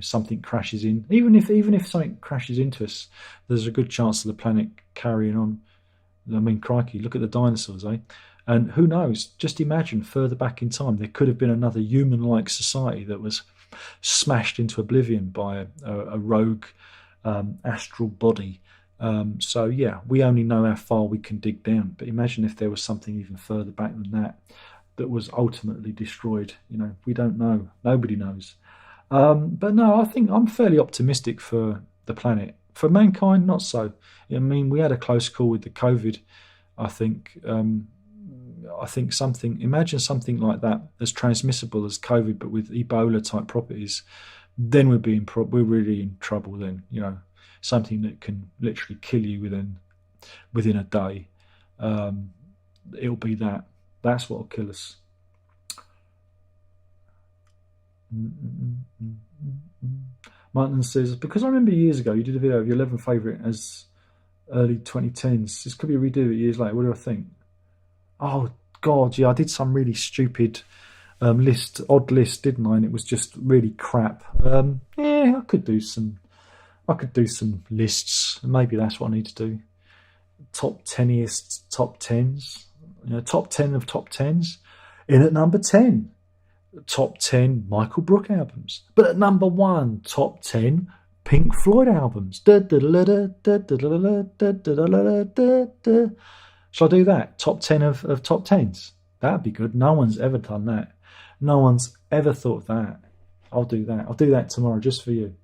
something crashes in. Even if something crashes into us, there's a good chance of the planet carrying on. I mean, crikey, look at the dinosaurs, eh? And who knows? Just imagine further back in time, there could have been another human-like society that was smashed into oblivion by a rogue astral body. So yeah, we only know how far we can dig down. But imagine if there was something even further back than that was ultimately destroyed. We don't know. Nobody knows. But no, I think I'm fairly optimistic for the planet. For mankind, not so. I mean, we had a close call with the COVID. I think imagine something like that, as transmissible as COVID, but with Ebola type properties. Then we're really in trouble. Then something that can literally kill you within a day. It'll be that. That's what will kill us. Martin says, because I remember years ago you did a video of your 11 favourite as early 2010s. This could be redo it years later. What do I think? Oh God, yeah, I did some really stupid odd list, didn't I? And it was just really crap. Yeah, I could do some lists. Maybe that's what I need to do. Top 10iest top 10s. Top 10 of top 10s. In at number 10, top 10 Michael Brook albums. But at number 1, top 10 Pink Floyd albums. Shall I do that? Top 10 of top 10s. That'd be good. No one's ever done that. No one's ever thought that. I'll do that. I'll do that tomorrow just for you.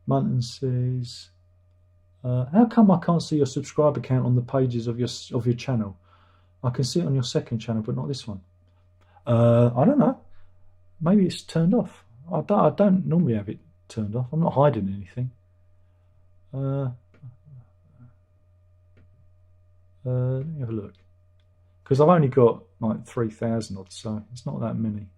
Munton says, how come I can't see your subscriber count on the pages of your channel? I can see it on your second channel, but not this one. I don't know. Maybe it's turned off. I don't normally have it turned off. I'm not hiding anything. Let me have a look. Because I've only got like 3,000 odd, so it's not that many.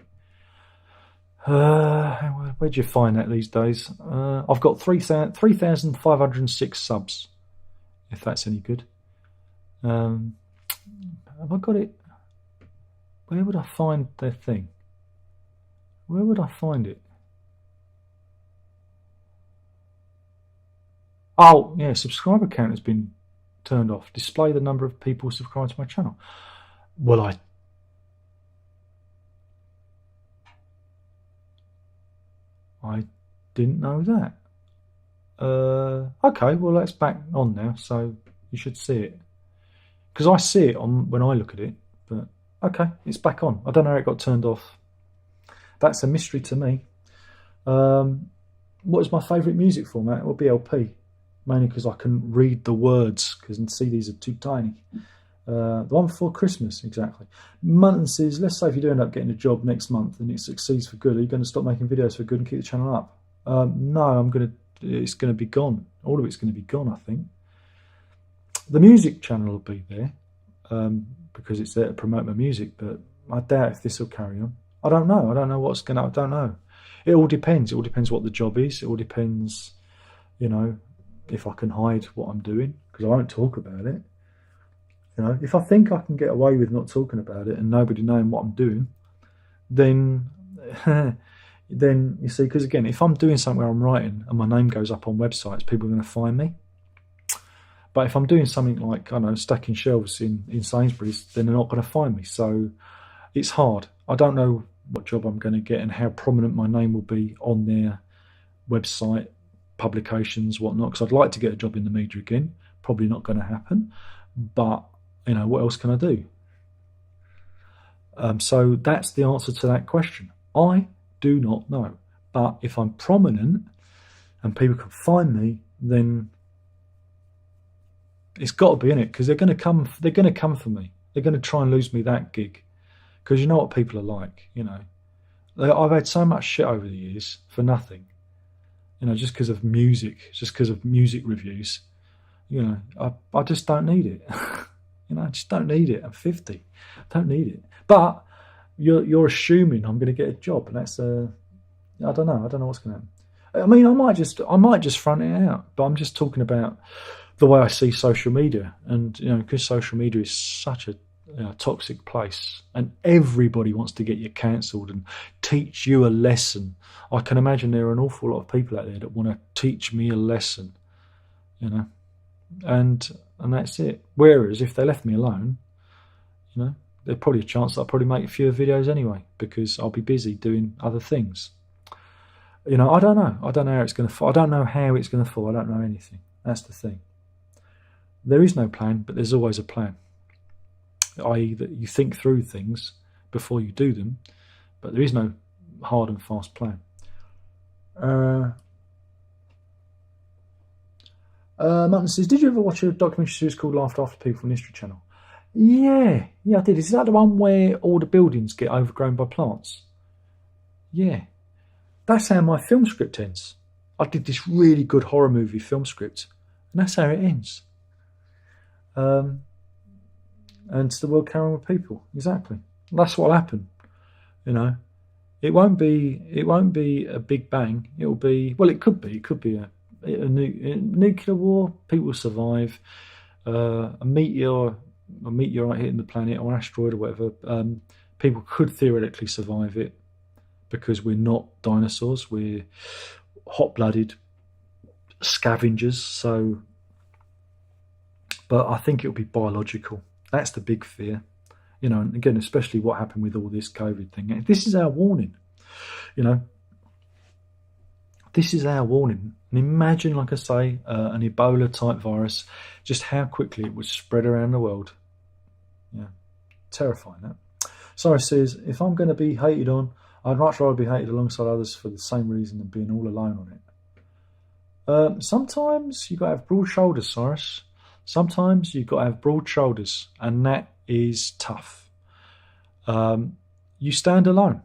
Where'd you find that these days? I've got 3,506 subs, if that's any good. Have I got it? Where would I find the thing? Where would I find it? Oh, yeah, subscriber count has been turned off. Display the number of people subscribed to my channel. Well, I didn't know that. Okay, well, that's back on now, so you should see it. Because I see it on when I look at it, but okay, it's back on. I don't know how it got turned off. That's a mystery to me. What is my favourite music format? It will be LP, mainly because I can read the words, because CDs are too tiny. The one before Christmas, exactly. Munton says, let's say if you do end up getting a job next month and it succeeds for good, are you going to stop making videos for good and keep the channel up? No, it's going to be gone. All of it's going to be gone, I think. The music channel will be there because it's there to promote my music, but I doubt if this will carry on. I don't know. I don't know what's going to, I don't know. It all depends. It all depends what the job is. It all depends, you know, if I can hide what I'm doing, because I won't talk about it. You know, if I think I can get away with not talking about it and nobody knowing what I'm doing, then then you see, because again, if I'm doing something where I'm writing and my name goes up on websites, people are going to find me. But if I'm doing something like, I don't know, stacking shelves in Sainsbury's, then they're not going to find me. So it's hard. I don't know what job I'm going to get and how prominent my name will be on their website, publications, whatnot, because I'd like to get a job in the media again. Probably not going to happen. But, you know, what else can I do? So that's the answer to that question. I do not know. But if I'm prominent and people can find me, then it's got to be in it, because they're going to come. They're going to come for me. They're going to try and lose me that gig, because you know what people are like. You know, I've had so much shit over the years for nothing. You know, just because of music, just because of music reviews. You know, I just don't need it. You know, I just don't need it. I'm 50. I don't need it. But you're assuming I'm going to get a job, and that's I don't know. I don't know what's going to happen. I mean, I might just front it out, but I'm just talking about the way I see social media, and you know, because social media is such a toxic place, and everybody wants to get you cancelled and teach you a lesson. I can imagine there are an awful lot of people out there that want to teach me a lesson, you know, and that's it. Whereas if they left me alone, you know, there's probably a chance that I'll probably make fewer videos anyway, because I'll be busy doing other things. You know, I don't know. I don't know how it's going to fall. I don't know how it's going to fall. I don't know anything. That's the thing. There is no plan, but there's always a plan. I.e. that you think through things before you do them, but there is no hard and fast plan. Martin says, did you ever watch a documentary series called Laughter After People from the History Channel? Yeah, I did. Is that the one where all the buildings get overgrown by plants? Yeah. That's how my film script ends. I did this really good horror movie film script, and that's how it ends. And the world carrying with people. Exactly. That's what'll happen. You know, it won't be a big bang. It'll be, well, it could be a nuclear war. People will survive. A meteorite hitting the planet, or asteroid, or whatever. People could theoretically survive it, because we're not dinosaurs. We're hot-blooded scavengers. So, but I think it'll be biological. That's the big fear, you know. And again, especially what happened with all this COVID thing. This is our warning, you know. This is our warning. And imagine, like I say, an Ebola type virus, just how quickly it would spread around the world. Yeah, terrifying that. Sorry says, if I'm going to be hated on, I'd much rather be hated alongside others for the same reason than being all alone on it. Sometimes you've got to have broad shoulders, Cyrus. Sometimes you've got to have broad shoulders, and that is tough. You stand alone.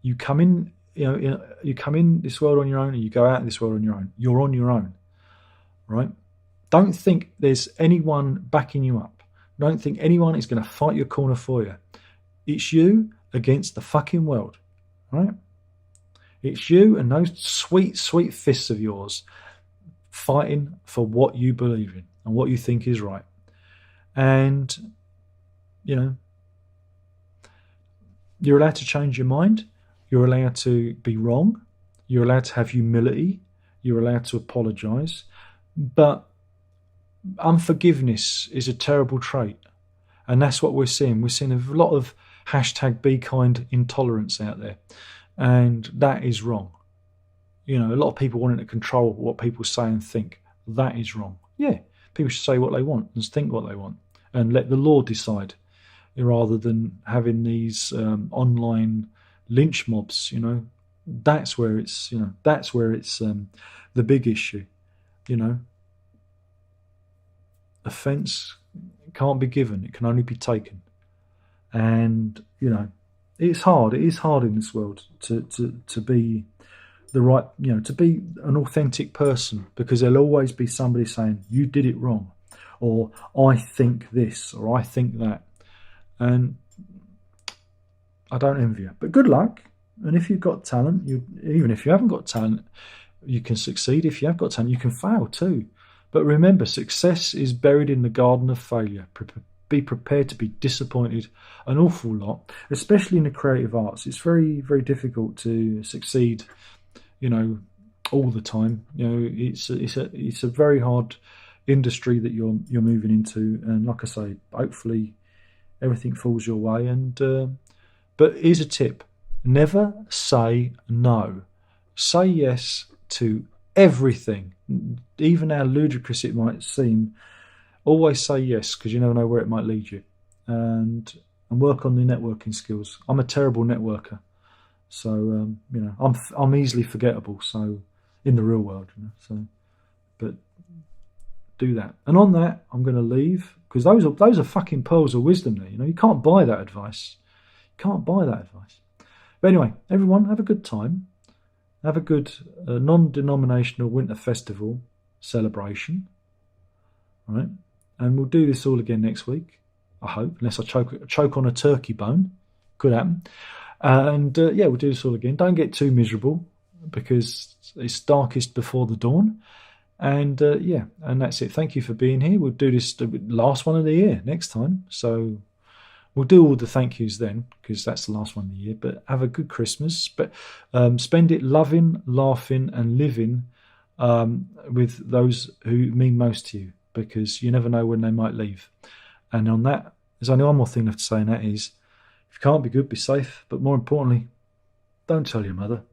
You come in, you come in this world on your own, and you go out in this world on your own. You're on your own, right? Don't think there's anyone backing you up. Don't think anyone is going to fight your corner for you. It's you against the fucking world, right? It's you and those sweet, sweet fists of yours fighting for what you believe in and what you think is right. And, you know, you're allowed to change your mind. You're allowed to be wrong. You're allowed to have humility. You're allowed to apologize. But unforgiveness is a terrible trait. And that's what we're seeing. We're seeing a lot of #BeKind intolerance out there. And that is wrong. You know, a lot of people wanting to control what people say and think. That is wrong. Yeah, people should say what they want and think what they want, and let the law decide, rather than having these online lynch mobs. You know, that's where it's the big issue. You know, offence It can't be given. It can only be taken. And, you know, it's hard. It is hard in this world to be the right, you know, to be an authentic person, because there'll always be somebody saying, you did it wrong, or I think this, or I think that. And I don't envy you. But good luck. And if you've got talent, even if you haven't got talent, you can succeed. If you have got talent, you can fail too. But remember, success is buried in the garden of failure. Be prepared to be disappointed an awful lot, especially in the creative arts. It's very, very difficult to succeed, you know, all the time. You know, it's a very hard industry that you're moving into. And like I say, hopefully everything falls your way. And but here's a tip: never say no. Say yes to everything, even how ludicrous it might seem. Always say yes, because you never know where it might lead you. And work on the networking skills. I'm a terrible networker, so you know, I'm easily forgettable. So in the real world, you know. So, but do that. And on that, I'm going to leave, because those are fucking pearls of wisdom. There, you know, you can't buy that advice. You can't buy that advice. But anyway, everyone, have a good time. Have a good non-denominational winter festival celebration. All right. And we'll do this all again next week, I hope, unless I choke on a turkey bone. Could happen. And yeah, we'll do this all again. Don't get too miserable, because it's darkest before the dawn. And yeah, and that's it. Thank you for being here. We'll do this the last one of the year next time. So we'll do all the thank yous then, because that's the last one of the year. But have a good Christmas. But spend it loving, laughing, and living with those who mean most to you, because you never know when they might leave. And on that, there's only one more thing left to say, and that is, if you can't be good, be safe. But more importantly, don't tell your mother.